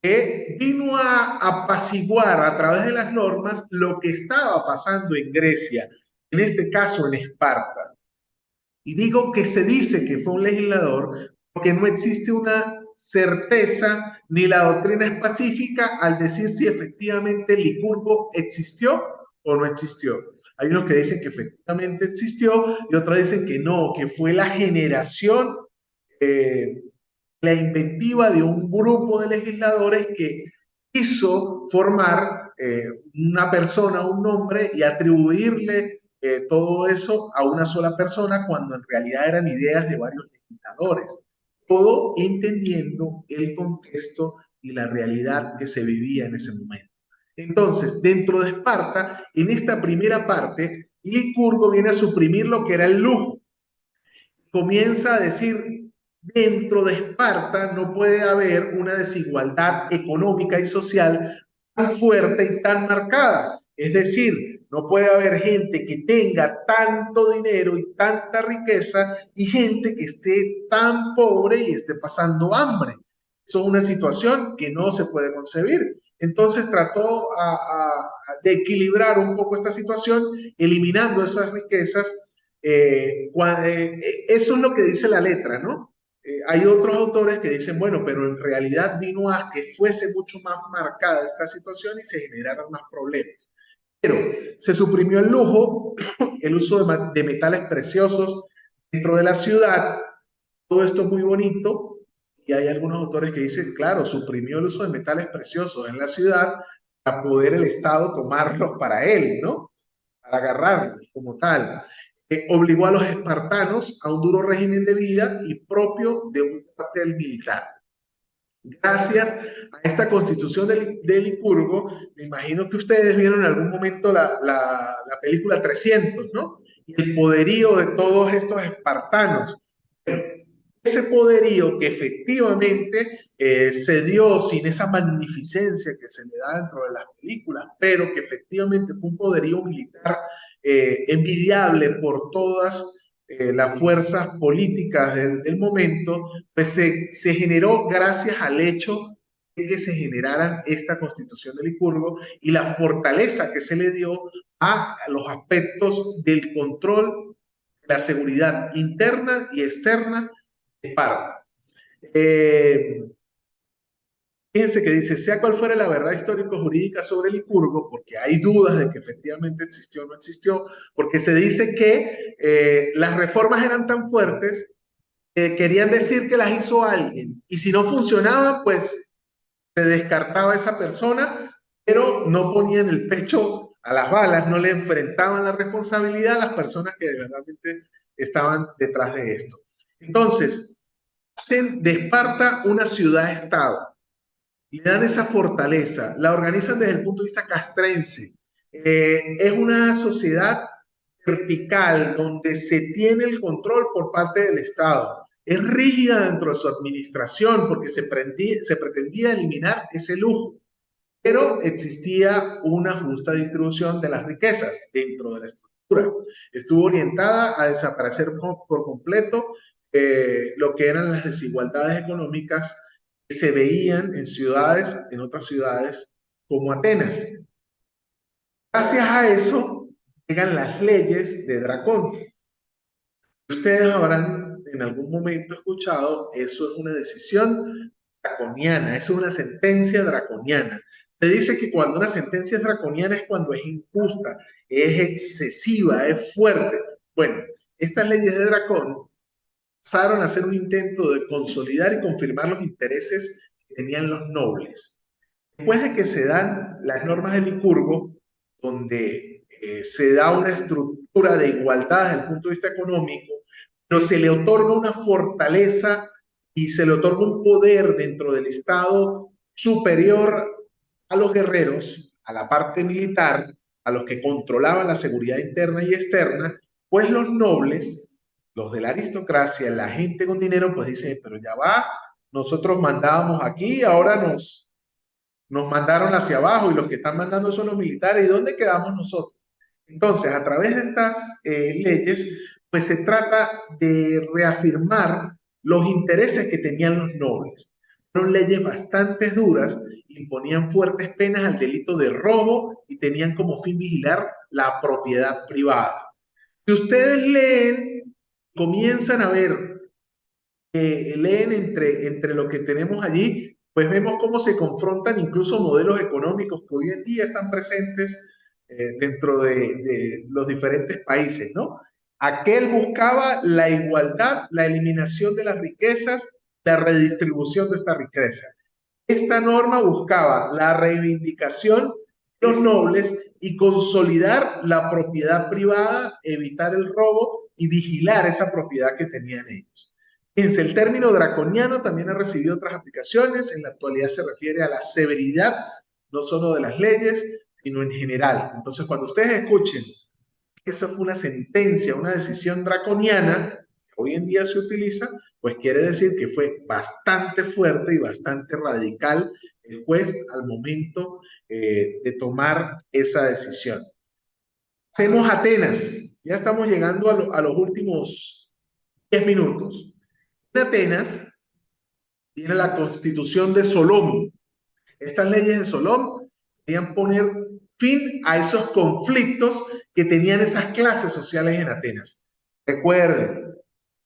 que vino a apaciguar a través de las normas lo que estaba pasando en Grecia, en este caso en Esparta. Y digo que se dice que fue un legislador porque no existe una certeza ni la doctrina es pacífica al decir si efectivamente Licurgo existió o no existió. Hay unos que dicen que efectivamente existió y otros dicen que no, que fue la generación, eh, la inventiva de un grupo de legisladores que quiso formar una persona, un nombre y atribuirle todo eso a una sola persona cuando en realidad eran ideas de varios legisladores. Todo entendiendo el contexto y la realidad que se vivía en ese momento. Entonces, dentro de Esparta, en esta primera parte, Licurgo viene a suprimir lo que era el lujo. Comienza a decir, dentro de Esparta no puede haber una desigualdad económica y social tan fuerte y tan marcada. Es decir, no puede haber gente que tenga tanto dinero y tanta riqueza y gente que esté tan pobre y esté pasando hambre. Eso es una situación que no se puede concebir. Entonces trató de equilibrar un poco esta situación, eliminando esas riquezas. Eso es lo que dice la letra, ¿no? Hay otros autores que dicen, bueno, pero en realidad vino a que fuese mucho más marcada esta situación y se generaran más problemas. Pero se suprimió el lujo, el uso de metales preciosos dentro de la ciudad. Todo esto es muy bonito y hay algunos autores que dicen, claro, suprimió el uso de metales preciosos en la ciudad para poder el Estado tomarlos para él, ¿no? Para agarrarlos como tal. Obligó a los espartanos a un duro régimen de vida y propio de un cuartel militar. Gracias a esta constitución de Licurgo, me imagino que ustedes vieron en algún momento la película 300, ¿no? Y el poderío de todos estos espartanos. Ese poderío que efectivamente se dio sin esa magnificencia que se le da dentro de las películas, pero que efectivamente fue un poderío militar envidiable por todas las fuerzas políticas del momento, pues se generó gracias al hecho de que se generaran esta constitución de Licurgo y la fortaleza que se le dio a los aspectos del control, la seguridad interna y externa de Esparta. Fíjense que dice, sea cual fuera la verdad histórico-jurídica sobre Licurgo, porque hay dudas de que efectivamente existió o no existió, porque se dice que las reformas eran tan fuertes que querían decir que las hizo alguien, y si no funcionaba, pues se descartaba a esa persona, pero no ponían el pecho a las balas, no le enfrentaban la responsabilidad a las personas que de verdad estaban detrás de esto. Entonces, hacen de Esparta una ciudad-estado, le dan esa fortaleza, la organizan desde el punto de vista castrense. Es una sociedad vertical donde se tiene el control por parte del Estado. Es rígida dentro de su administración porque se pretendía eliminar ese lujo, pero existía una justa distribución de las riquezas dentro de la estructura. Estuvo orientada a desaparecer por completo lo que eran las desigualdades económicas que se veían en ciudades, en otras ciudades como Atenas. Gracias a eso llegan las leyes de Dracón. Ustedes habrán en algún momento escuchado, eso es una decisión draconiana, eso es una sentencia draconiana. Se dice que cuando una sentencia es draconiana es cuando es injusta, es excesiva, es fuerte. Bueno, estas leyes de Dracón pasaron a ser un intento de consolidar y confirmar los intereses que tenían los nobles. Después de que se dan las normas de Licurgo, donde se da una estructura de igualdad desde el punto de vista económico, pero se le otorga una fortaleza y se le otorga un poder dentro del Estado superior a los guerreros, a la parte militar, a los que controlaban la seguridad interna y externa, pues los nobles, los de la aristocracia, la gente con dinero, pues dicen, pero ya va, nosotros mandábamos aquí, ahora nos mandaron hacia abajo y los que están mandando son los militares. ¿Y dónde quedamos nosotros? Entonces, a través de estas leyes, pues se trata de reafirmar los intereses que tenían los nobles. Fueron leyes bastante duras, imponían fuertes penas al delito de robo y tenían como fin vigilar la propiedad privada. Si ustedes leen, comienzan a ver, leen entre lo que tenemos allí, pues vemos cómo se confrontan incluso modelos económicos que hoy en día están presentes dentro de los diferentes países, ¿no? Aquel buscaba la igualdad, la eliminación de las riquezas, la redistribución de esta riqueza. Esta norma buscaba la reivindicación de los nobles y consolidar la propiedad privada, evitar el robo y vigilar esa propiedad que tenían ellos. Fíjense, el término draconiano también ha recibido otras aplicaciones. En la actualidad se refiere a la severidad, no solo de las leyes, sino en general. Entonces, cuando ustedes escuchen que esa fue una sentencia, una decisión draconiana, que hoy en día se utiliza, pues quiere decir que fue bastante fuerte y bastante radical el juez al momento de tomar esa decisión. Hacemos Atenas. Ya estamos llegando a los últimos 10 minutos. En Atenas tiene la constitución de Solón. Estas leyes de Solón querían poner fin a esos conflictos que tenían esas clases sociales en Atenas. Recuerden,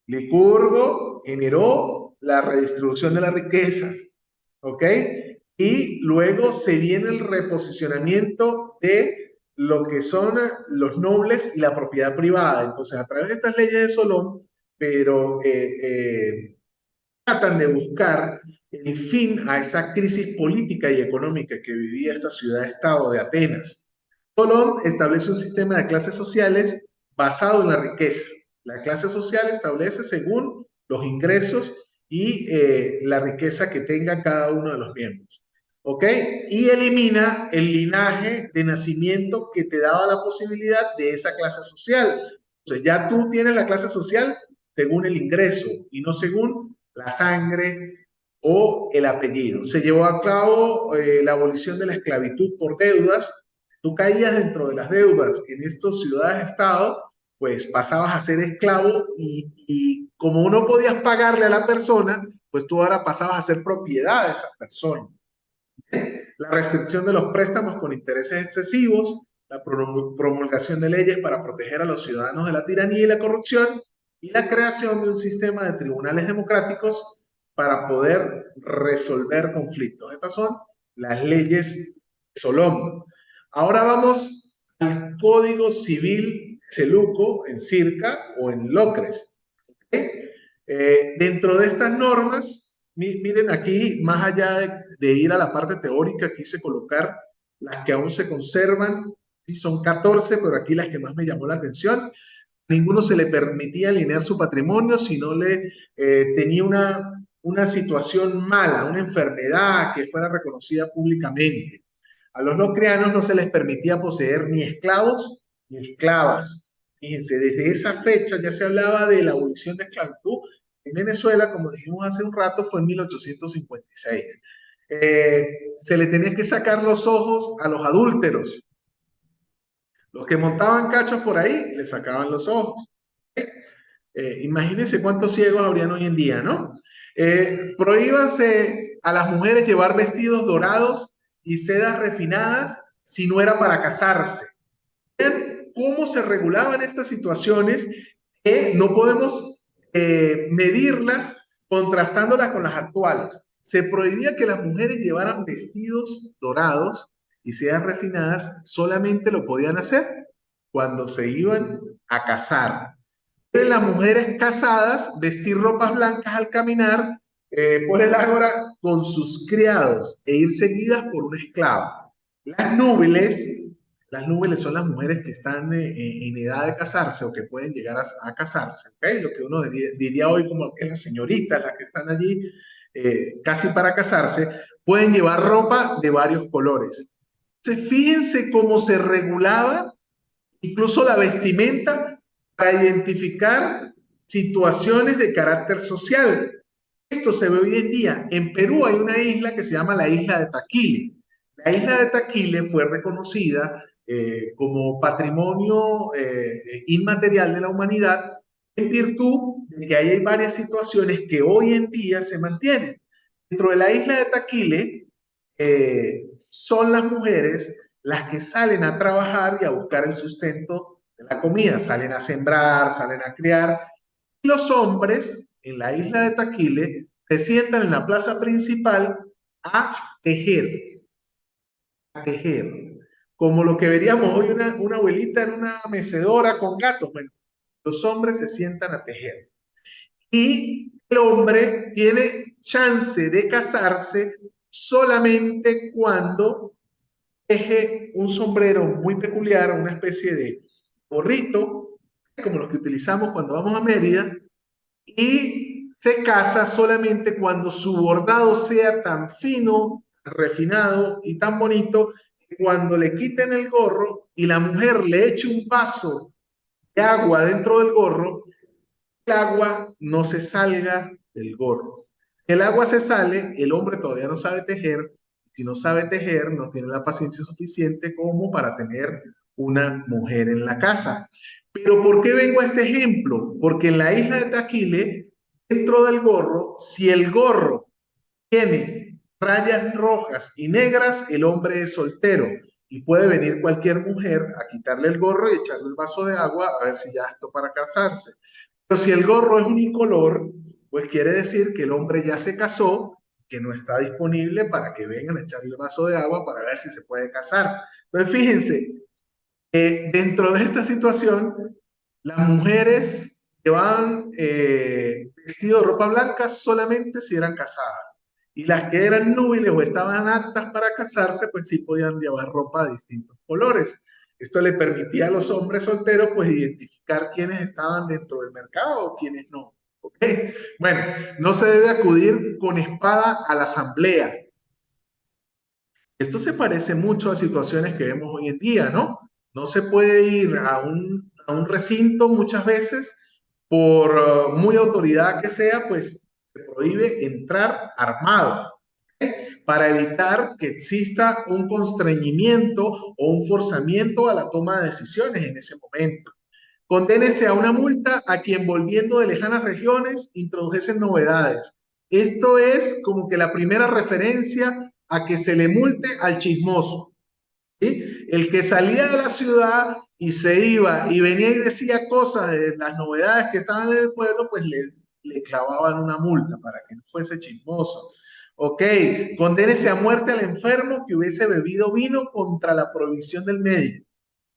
Licurgo generó la redistribución de las riquezas, ¿ok? Y luego se viene el reposicionamiento de lo que son los nobles y la propiedad privada. Entonces, a través de estas leyes de Solón, pero tratan de buscar el fin a esa crisis política y económica que vivía esta ciudad-estado de Atenas. Solón establece un sistema de clases sociales basado en la riqueza. La clase social establece según los ingresos y la riqueza que tenga cada uno de los miembros. ¿Ok? Y elimina el linaje de nacimiento que te daba la posibilidad de esa clase social. Entonces ya tú tienes la clase social según el ingreso y no según la sangre o el apellido. Se llevó a cabo la abolición de la esclavitud por deudas. Tú caías dentro de las deudas en estas ciudades-estado, pues pasabas a ser esclavo y como no podías pagarle a la persona, pues tú ahora pasabas a ser propiedad de esa persona. La restricción de los préstamos con intereses excesivos, la promulgación de leyes para proteger a los ciudadanos de la tiranía y la corrupción, y la creación de un sistema de tribunales democráticos para poder resolver conflictos. Estas son las leyes de Solón. Ahora vamos al Código Civil Seleuco en Circa o en Locres. ¿Okay? Dentro de estas normas, miren aquí, más allá de ir a la parte teórica, quise colocar las que aún se conservan. Sí, son 14, pero aquí las que más me llamó la atención. Ninguno se le permitía alinear su patrimonio si no le tenía una situación mala, una enfermedad que fuera reconocida públicamente. A los locrianos no se les permitía poseer ni esclavos ni esclavas. Fíjense, desde esa fecha ya se hablaba de la abolición de esclavitud. En Venezuela, como dijimos hace un rato, fue en 1856. Se le tenía que sacar los ojos a los adúlteros. Los que montaban cachos por ahí, le sacaban los ojos. Imagínense cuántos ciegos habrían hoy en día, ¿no? Prohíbanse a las mujeres llevar vestidos dorados y sedas refinadas si no era para casarse. ¿Ven cómo se regulaban estas situaciones que no podemos medirlas contrastándolas con las actuales. Se prohibía que las mujeres llevaran vestidos dorados y sean refinadas, solamente lo podían hacer cuando se iban a casar. Las mujeres casadas vestir ropas blancas al caminar por el ágora con sus criados e ir seguidas por una esclava. Las núbiles son las mujeres que están en edad de casarse o que pueden llegar a casarse, ¿okay? Lo que uno diría hoy como que las señoritas, las que están allí casi para casarse, pueden llevar ropa de varios colores. Entonces, fíjense cómo se regulaba incluso la vestimenta para identificar situaciones de carácter social. Esto se ve hoy en día. En Perú hay una isla que se llama la isla de Taquile. La isla de Taquile fue reconocida como patrimonio inmaterial de la humanidad en virtud de que ahí hay varias situaciones que hoy en día se mantienen. Dentro de la isla de Taquile son las mujeres las que salen a trabajar y a buscar el sustento de la comida, salen a sembrar, salen a criar. Y los hombres en la isla de Taquile se sientan en la plaza principal a tejer, a tejer. Como lo que veríamos hoy una abuelita en una mecedora con gatos. Bueno, los hombres se sientan a tejer. Y el hombre tiene chance de casarse solamente cuando teje un sombrero muy peculiar, una especie de gorrito, como los que utilizamos cuando vamos a Mérida, y se casa solamente cuando su bordado sea tan fino, refinado y tan bonito que cuando le quiten el gorro y la mujer le eche un vaso de agua dentro del gorro, el agua no se salga del gorro. El agua se sale, el hombre todavía no sabe tejer. Si no sabe tejer, no tiene la paciencia suficiente como para tener una mujer en la casa. Pero ¿por qué vengo a este ejemplo? Porque en la isla de Taquile, dentro del gorro, si el gorro tiene rayas rojas y negras, el hombre es soltero y puede venir cualquier mujer a quitarle el gorro y echarle el vaso de agua a ver si ya está para casarse. Pero si el gorro es unicolor, pues quiere decir que el hombre ya se casó, que no está disponible para que vengan a echarle el vaso de agua para ver si se puede casar. Entonces, fíjense, dentro de esta situación, las mujeres llevaban vestido de ropa blanca solamente si eran casadas. Y las que eran núbiles o estaban aptas para casarse, pues sí podían llevar ropa de distintos colores. Esto le permitía a los hombres solteros pues identificar quiénes estaban dentro del mercado o quiénes no. ¿Okay? Bueno, no se debe acudir con espada a la asamblea. Esto se parece mucho a situaciones que vemos hoy en día, ¿no? No se puede ir a un recinto muchas veces, por muy autoridad que sea, pues se prohíbe entrar armado, ¿eh? Para evitar que exista un constreñimiento o un forzamiento a la toma de decisiones en ese momento. Condénese a una multa a quien volviendo de lejanas regiones introdujesen novedades. Esto es como que la primera referencia a que se le multe al chismoso, ¿sí? El que salía de la ciudad y se iba y venía y decía cosas de las novedades que estaban en el pueblo, pues le clavaban una multa para que no fuese chismoso. Ok, condénese a muerte al enfermo que hubiese bebido vino contra la prohibición del médico.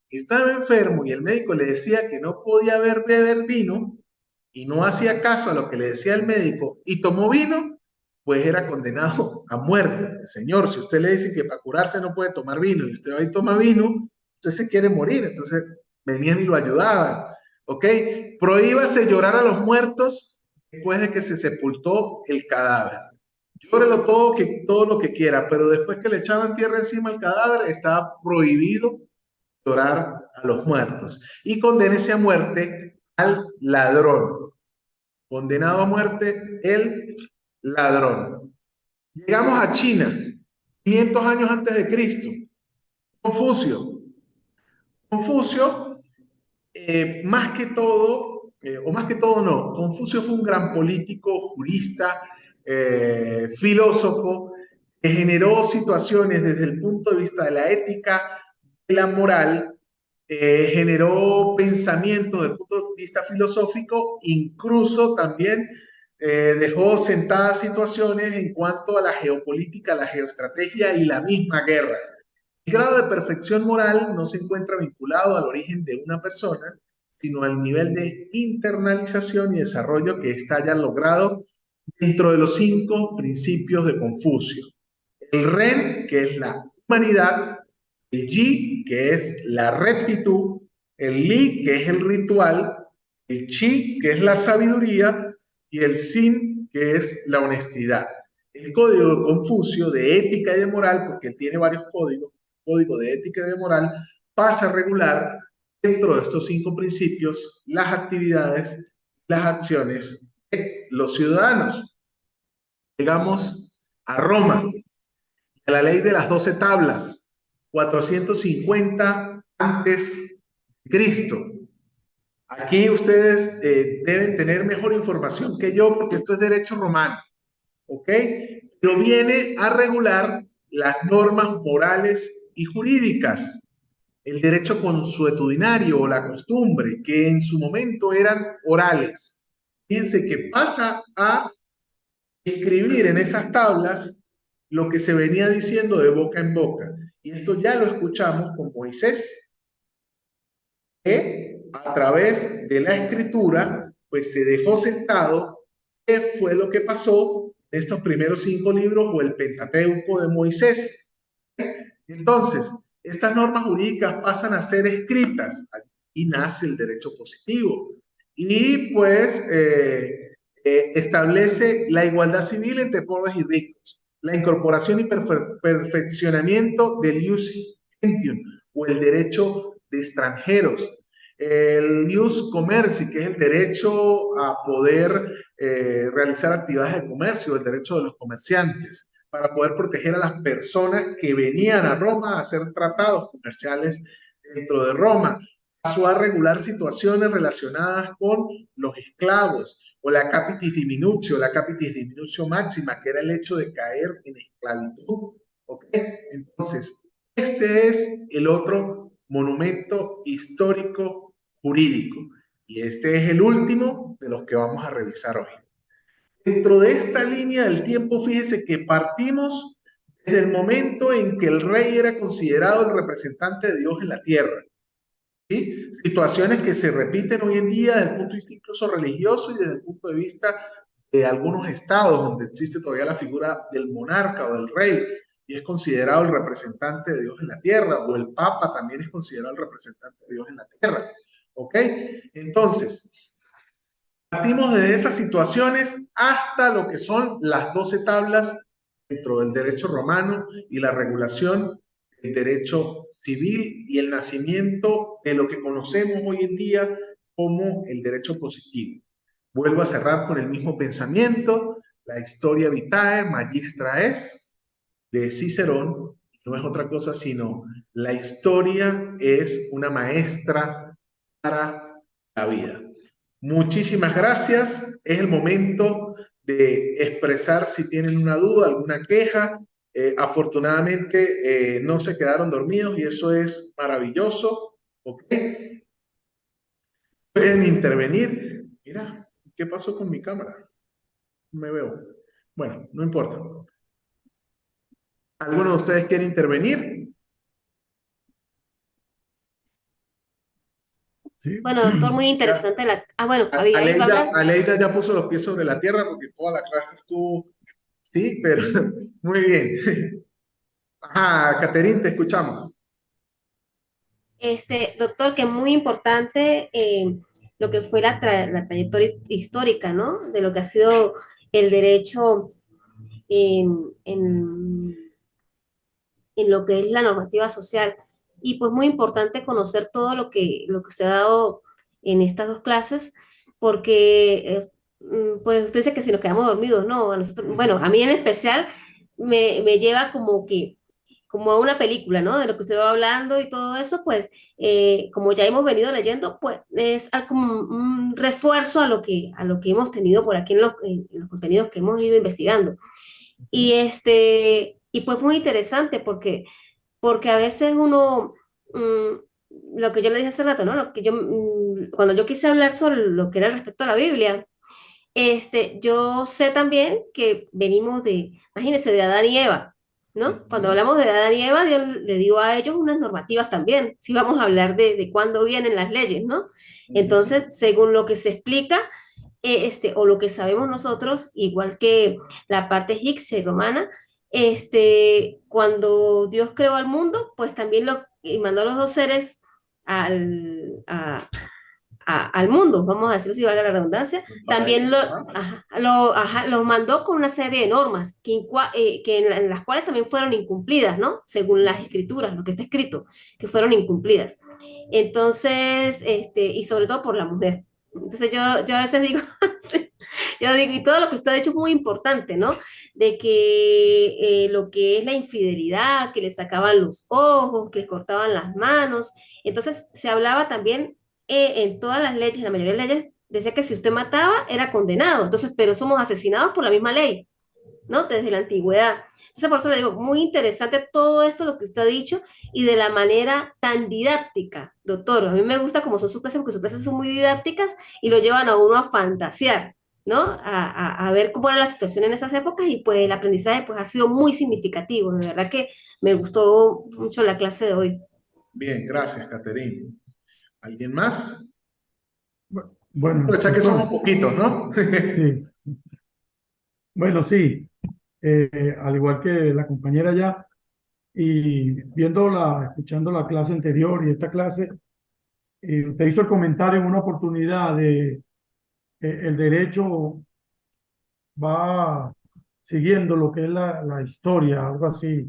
Estaba enfermo y el médico le decía que no podía beber vino y no hacía caso a lo que le decía el médico y tomó vino, pues era condenado a muerte. Señor, si usted le dice que para curarse no puede tomar vino y usted va y toma vino, usted se quiere morir. Entonces venían y lo ayudaban. ¿Ok? Prohíbase llorar a los muertos después de que se sepultó el cadáver. Llórelo todo lo que quiera, pero después que le echaban tierra encima al cadáver, estaba prohibido llorar a los muertos. Y condénese a muerte al ladrón. Condenado a muerte el ladrón. Llegamos a China, 500 años antes de Cristo. Confucio. Confucio, más que todo, o más que todo no, Confucio fue un gran político, jurista, filósofo, que generó situaciones desde el punto de vista de la ética, de la moral, generó pensamiento desde el punto de vista filosófico, incluso también dejó sentadas situaciones en cuanto a la geopolítica, la geoestrategia y la misma guerra. El grado de perfección moral no se encuentra vinculado al origen de una persona, sino al nivel de internalización y desarrollo que ésta haya logrado dentro de los 5 principios de Confucio. El Ren, que es la humanidad, el Yi, que es la rectitud, el Li, que es el ritual, el Chi, que es la sabiduría, y el Sin, que es la honestidad. El código de Confucio de ética y de moral, porque tiene varios códigos, código de ética y de moral, pasa a regular dentro de estos 5 principios las actividades, las acciones de los ciudadanos. Llegamos a Roma, a la ley de las 12 tablas, 450 antes de Cristo. Aquí ustedes deben tener mejor información que yo porque esto es derecho romano, ¿ok? Pero viene a regular las normas morales y jurídicas, el derecho consuetudinario o la costumbre, que en su momento eran orales. Fíjense que pasa a escribir en esas tablas lo que se venía diciendo de boca en boca. Y esto ya lo escuchamos con Moisés, que a través de la escritura, pues se dejó sentado qué fue lo que pasó en estos primeros 5 libros o el Pentateuco de Moisés. Entonces, estas normas jurídicas pasan a ser escritas y nace el derecho positivo. Y pues establece la igualdad civil entre pobres y ricos, la incorporación y perfeccionamiento del ius gentium o el derecho de extranjeros, el ius commerci, que es el derecho a poder realizar actividades de comercio, el derecho de los comerciantes, para poder proteger a las personas que venían a Roma a hacer tratados comerciales dentro de Roma. Pasó a regular situaciones relacionadas con los esclavos, o la capitis diminutio máxima, que era el hecho de caer en esclavitud. ¿Ok? Entonces, este es el otro monumento histórico jurídico. Y este es el último de los que vamos a revisar hoy. Dentro de esta línea del tiempo, fíjese que partimos desde el momento en que el rey era considerado el representante de Dios en la tierra. ¿Sí? Situaciones que se repiten hoy en día desde el punto de vista incluso religioso y desde el punto de vista de algunos estados donde existe todavía la figura del monarca o del rey y es considerado el representante de Dios en la tierra, o el papa también es considerado el representante de Dios en la tierra. ¿Ok? Entonces, partimos de esas situaciones hasta lo que son las 12 tablas dentro del derecho romano y la regulación del derecho civil y el nacimiento de lo que conocemos hoy en día como el derecho positivo. Vuelvo a cerrar con el mismo pensamiento. La historia vitae magistra es de Cicerón, no es otra cosa sino la historia es una maestra para la vida. Muchísimas gracias. Es el momento de expresar si tienen una duda, alguna queja. Afortunadamente no se quedaron dormidos y eso es maravilloso. ¿Ok? Pueden intervenir. Mira, ¿qué pasó con mi cámara? No me veo. Bueno, no importa. ¿Alguno de ustedes quiere intervenir? Sí. Bueno, doctor, muy interesante la... Ah, bueno, Abigail va a hablar. Aleida ya puso los pies sobre la tierra porque toda la clase estuvo... Sí, pero muy bien. Ajá, Caterín, te escuchamos. Doctor, que es muy importante lo que fue la trayectoria histórica, ¿no? De lo que ha sido el derecho en, en, en lo que es la normativa social. Y pues muy importante conocer todo lo que usted ha dado en estas 2 clases, porque pues usted dice que si nos quedamos dormidos, no, a nosotros, bueno, a mí en especial me lleva como a una película, ¿no? De lo que usted va hablando y todo eso, pues como ya hemos venido leyendo, pues es como un refuerzo a lo que hemos tenido por aquí en los contenidos que hemos ido investigando. Y pues muy interesante porque a veces uno lo que yo le dije hace rato, ¿no? Lo que yo, cuando yo quise hablar sobre lo que era respecto a la Biblia, yo sé también que venimos de, imagínense, de Adán y Eva, ¿no? Cuando Ujú. hablamos de Adán y Eva, Dios le dio a ellos unas normativas también, si vamos a hablar de cuándo vienen las leyes, ¿no? Ujú. Entonces, según lo que se explica, o lo que sabemos nosotros, igual que la parte egipcia y romana, cuando Dios creó al mundo, pues también y mandó a los dos seres al, a, al mundo, vamos a decirlo si valga la redundancia, El también paraíso, ajá. los mandó con una serie de normas en las cuales también fueron incumplidas, ¿no? Según las Ujú. escrituras, lo que está escrito, que fueron incumplidas. Entonces, y sobre todo por la mujer. Entonces yo a veces digo, yo digo, y todo lo que usted ha dicho es muy importante, ¿no? De que lo que es la infidelidad, que le sacaban los ojos, que le cortaban las manos. Entonces se hablaba también en todas las leyes, en la mayoría de las leyes, decía que si usted mataba era condenado. Entonces, pero somos asesinados por la misma ley, ¿no? Desde la antigüedad. Entonces, por eso le digo, muy interesante todo esto, lo que usted ha dicho, y de la manera tan didáctica, doctor. A mí me gusta como son sus clases, porque sus clases son muy didácticas y lo llevan a uno a fantasear, ¿no? A ver cómo era la situación en esas épocas y pues el aprendizaje pues ha sido muy significativo. De verdad que me gustó mucho la clase de hoy. Bien, gracias, Caterina. ¿Alguien más? Vamos a Bueno, aprovechar que somos doctor, poquitos, ¿no? sí, bueno, sí, al igual que la compañera ya, y escuchando la clase anterior y esta clase, usted hizo el comentario en una oportunidad de el derecho va siguiendo lo que es la historia, algo así,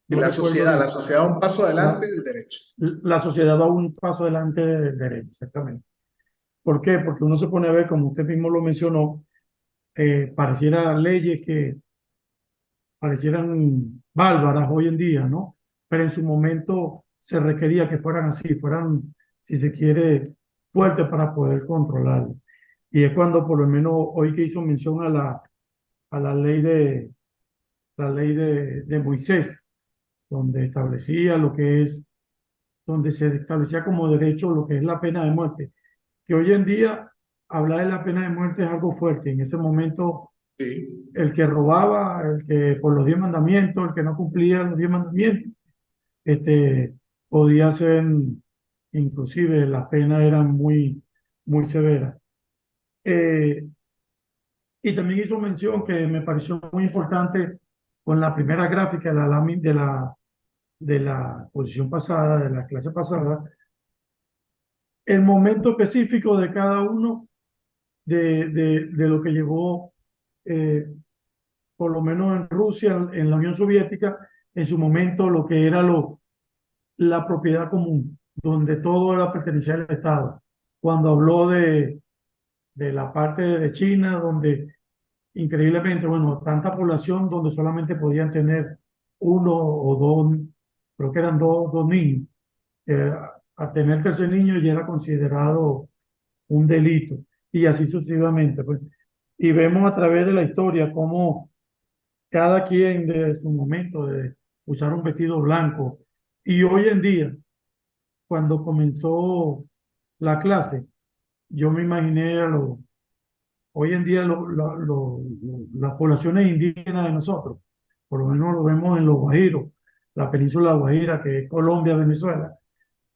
Y no recuerdo la bien. sociedad va un paso adelante La, del derecho. la sociedad va un paso adelante del derecho, exactamente. ¿Por qué? Porque uno se pone a ver, como usted mismo lo mencionó, pareciera leyes que parecieran bárbaras hoy en día, ¿no? Pero en su momento se requería que fueran así, fueran, si se quiere, fuertes para poder controlarlo. Y es cuando, por lo menos, hoy que hizo mención a la ley de Moisés, donde establecía lo que es, donde se establecía como derecho lo que es la pena de muerte, que hoy en día hablar de la pena de muerte es algo fuerte. En ese momento Sí. el que robaba, el que por los 10 mandamientos, el que no cumplía los 10 mandamientos, este, podía ser, inclusive las penas eran muy, muy severas. Eh, y también hizo mención que me pareció muy importante con la primera gráfica de la posición pasada, de la clase pasada, el momento específico de cada uno de lo que llevó eh, por lo menos en Rusia, en la Unión Soviética, en su momento lo que era la propiedad común, donde todo era pertenecía al Estado. Cuando habló de la parte de China, donde increíblemente, bueno, tanta población donde solamente podían tener uno o dos, creo que eran dos niños. Eh, a tener tercer niño ya era considerado un delito y así sucesivamente, pues. Y vemos a través de la historia cómo cada quien de su momento de usar un vestido blanco. Y hoy en día, cuando comenzó la clase, yo me imaginé hoy en día las poblaciones indígenas de nosotros, por lo menos lo vemos en los Guajiros, la península Guajira, que es Colombia, Venezuela,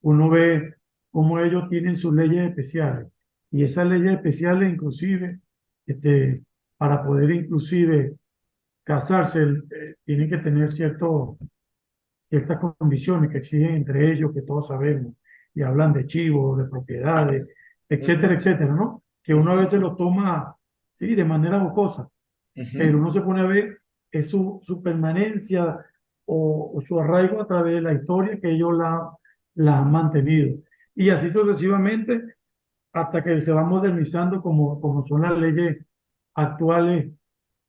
uno ve cómo ellos tienen sus leyes especiales. Y esas leyes especiales, inclusive, este, para poder inclusive casarse, tienen que tener ciertas condiciones que exigen entre ellos, que todos sabemos, y hablan de chivos, de propiedades, etcétera, Ujú. etcétera, ¿no? Que uno a veces Ujú. lo toma, sí, de manera jocosa, pero Ujú. uno se pone a ver es su permanencia o su arraigo a través de la historia que ellos la han mantenido. Y así sucesivamente hasta que se va modernizando como son las leyes actuales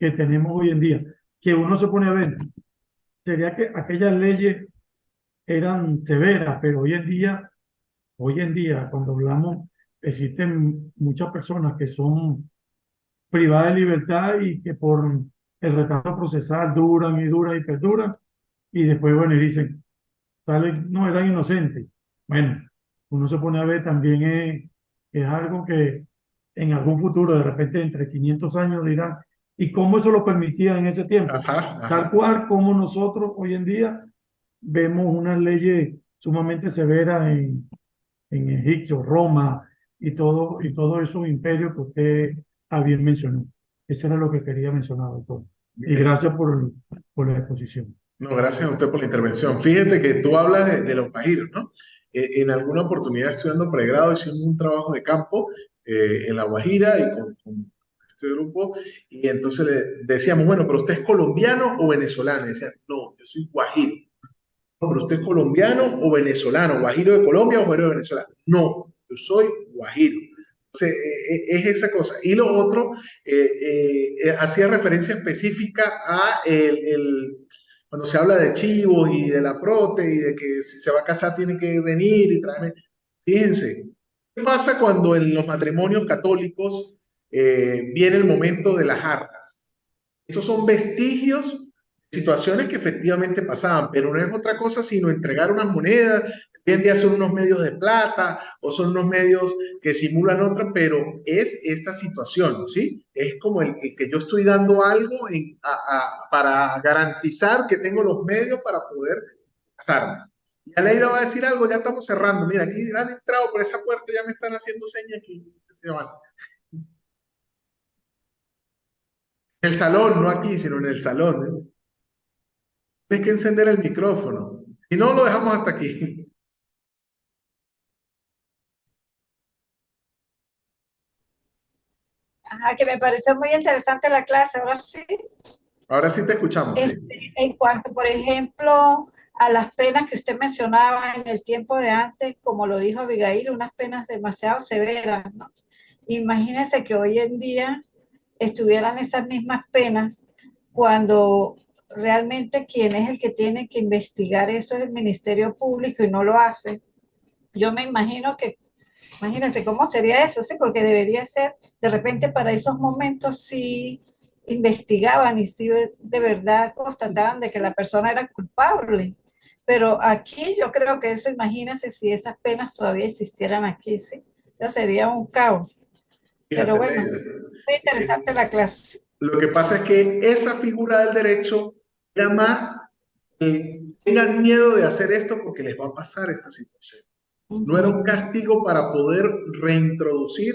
que tenemos hoy en día. Que uno se pone a ver, sería que aquellas leyes eran severas, pero hoy en día, cuando hablamos, existen muchas personas que son privadas de libertad y que por el retraso procesal duran y duran y perduran, y después, bueno, y dicen, salen, no, eran inocentes. Bueno, uno se pone a ver también es algo que en algún futuro, de repente entre 500 años dirán, ¿y cómo eso lo permitía en ese tiempo? Ajá, Tal ajá. cual como nosotros hoy en día vemos unas leyes sumamente severas en Egipto, Roma y todos esos imperios que usted bien mencionó. Eso era lo que quería mencionar, doctor. Y Bien. gracias por la exposición. No, gracias a usted por la intervención. Fíjate que tú hablas de los guajiros, ¿no? En alguna oportunidad estudiando pregrado hicimos un trabajo de campo en La Guajira y con este grupo y entonces le decíamos, bueno, pero usted es colombiano o venezolano. Y decían, no, yo soy guajiro. No, pero usted es colombiano o venezolano, guajiro de Colombia o guajiro de Venezuela. No, yo soy guajiro. Entonces, es esa cosa. Y lo otro, hacía referencia específica a cuando se habla de chivos y de la prote y de que si se va a casar tiene que venir y traerme. Fíjense, ¿qué pasa cuando en los matrimonios católicos viene el momento de las arras? Estos son vestigios de situaciones que efectivamente pasaban, pero no es otra cosa sino entregar unas monedas. Hoy en día son unos medios de plata o son unos medios que simulan otra, pero es esta situación, ¿sí? Es como el que yo estoy dando algo para garantizar que tengo los medios para poder casarme. Y Aleida va a decir algo, ya estamos cerrando. Mira, aquí han entrado por esa puerta, ya me están haciendo señas aquí. Se van. En el salón, no aquí, sino en el salón, ¿eh? Tienes que encender el micrófono. Si no, lo dejamos hasta aquí. Ajá, que me pareció muy interesante la clase. Ahora sí, Ahora sí te escuchamos, sí. en cuanto, por ejemplo, a las penas que usted mencionaba en el tiempo de antes, como lo dijo Abigail, unas penas demasiado severas, ¿no? Imagínense que hoy en día estuvieran esas mismas penas cuando realmente quien es el que tiene que investigar eso es el Ministerio Público y no lo hace. Yo me imagino que, imagínense cómo sería eso, sí, porque debería ser, de repente para esos momentos sí investigaban y sí de verdad constataban de que la persona era culpable. Pero aquí yo creo que eso, imagínense si esas penas todavía existieran aquí, sí. O sea, sería un caos. Pero Fíjate, bueno, Leida. muy interesante la clase. Lo que pasa es que esa figura del derecho era más tengan miedo de hacer esto porque les va a pasar esta situación. No era un castigo para poder reintroducir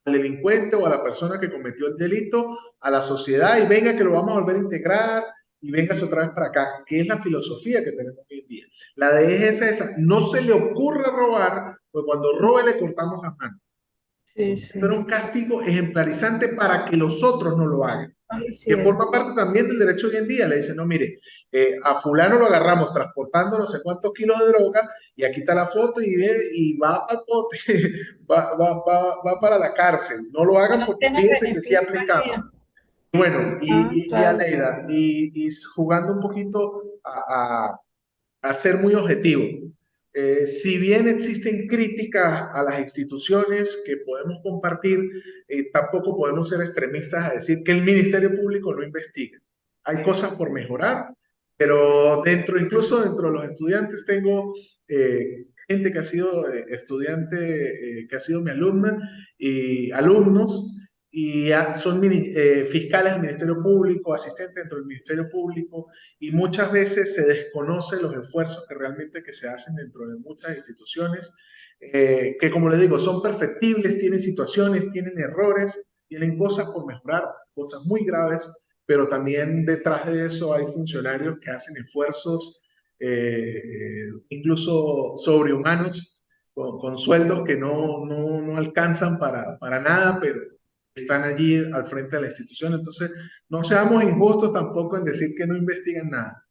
al delincuente o a la persona que cometió el delito a la sociedad y venga que lo vamos a volver a integrar y vengas otra vez para acá, que es la filosofía que tenemos hoy en día. La de esa, no se le ocurra robar, pues cuando robe le cortamos las manos. Sí, Esto era sí. un castigo ejemplarizante para que los otros no lo hagan. No lo Que hicieron. forma parte también del derecho hoy en día. Le dicen, no, mire, a fulano lo agarramos transportando no sé cuántos kilos de droga y aquí está la foto y va para el pote, va para la cárcel. No lo hagan No porque tiene fíjense que sí beneficio allí. aplicaba. Bueno, Ah, y claro. Aleida, y jugando un poquito a ser muy objetivo. Si bien existen críticas a las instituciones que podemos compartir, tampoco podemos ser extremistas a decir que el Ministerio Público no investiga. Hay cosas por mejorar, pero incluso dentro de los estudiantes tengo gente que ha sido estudiante, que ha sido mi alumna y alumnos y son fiscales del Ministerio Público, asistentes dentro del Ministerio Público, y muchas veces se desconocen los esfuerzos que realmente que se hacen dentro de muchas instituciones, que como les digo, son perfectibles, tienen situaciones, tienen errores, tienen cosas por mejorar, cosas muy graves, pero también detrás de eso hay funcionarios que hacen esfuerzos incluso sobrehumanos, con sueldos que no alcanzan para nada, pero están allí al frente de la institución. Entonces, no seamos injustos tampoco en decir que no investigan nada.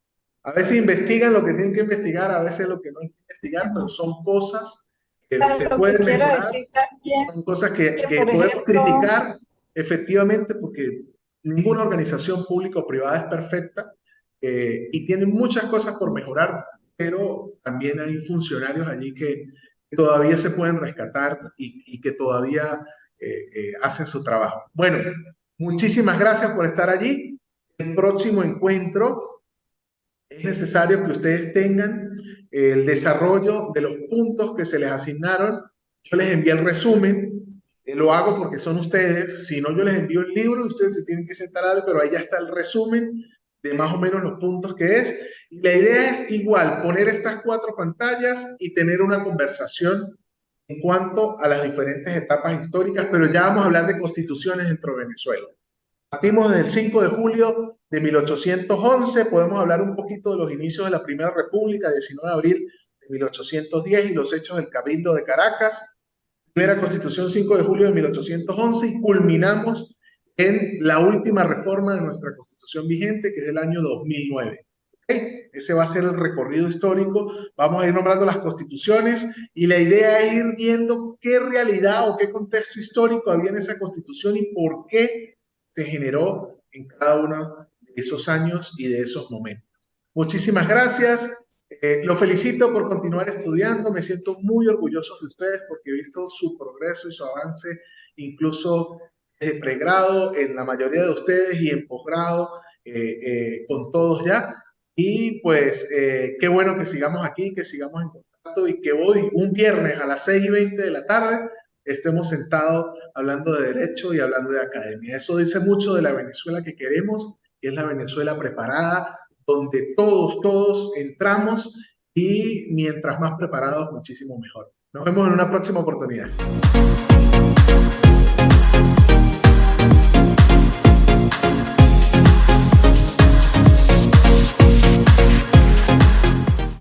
A veces investigan lo que tienen que investigar, a veces lo que no hay que investigar, pero son cosas que se Lo que pueden quiero mejorar, decir también son cosas que, que por podemos ejemplo, criticar efectivamente porque ninguna organización pública o privada es perfecta y tienen muchas cosas por mejorar, pero también hay funcionarios allí que todavía se pueden rescatar y que todavía hacen su trabajo. Bueno, muchísimas gracias por estar allí. El próximo encuentro es necesario que ustedes tengan el desarrollo de los puntos que se les asignaron. Yo les envié el resumen, lo hago porque son ustedes, si no yo les envío el libro y ustedes se tienen que sentar a ver, pero ahí ya está el resumen de más o menos los puntos que es. Y la idea es igual, poner estas 4 pantallas y tener una conversación en cuanto a las diferentes etapas históricas, pero ya vamos a hablar de constituciones dentro de Venezuela. Partimos desde el 5 de julio de 1811, podemos hablar un poquito de los inicios de la Primera República, 19 de abril de 1810 y los hechos del Cabildo de Caracas, primera Constitución 5 de julio de 1811 y culminamos en la última reforma de nuestra Constitución vigente, que es del año 2009. ¿Okay? Ese va a ser el recorrido histórico, vamos a ir nombrando las constituciones y la idea es ir viendo qué realidad o qué contexto histórico había en esa constitución y por qué se generó en cada uno de esos años y de esos momentos. Muchísimas gracias. Lo felicito por continuar estudiando. Me siento muy orgulloso de ustedes porque he visto su progreso y su avance, incluso desde pregrado en la mayoría de ustedes y en posgrado con todos ya. Y pues qué bueno que sigamos aquí, que sigamos en contacto y que hoy, un viernes a las 6:20 de la tarde, estemos sentados hablando de derecho y hablando de academia. Eso dice mucho de la Venezuela que queremos, que es la Venezuela preparada, donde todos entramos y mientras más preparados, muchísimo mejor. Nos vemos en una próxima oportunidad.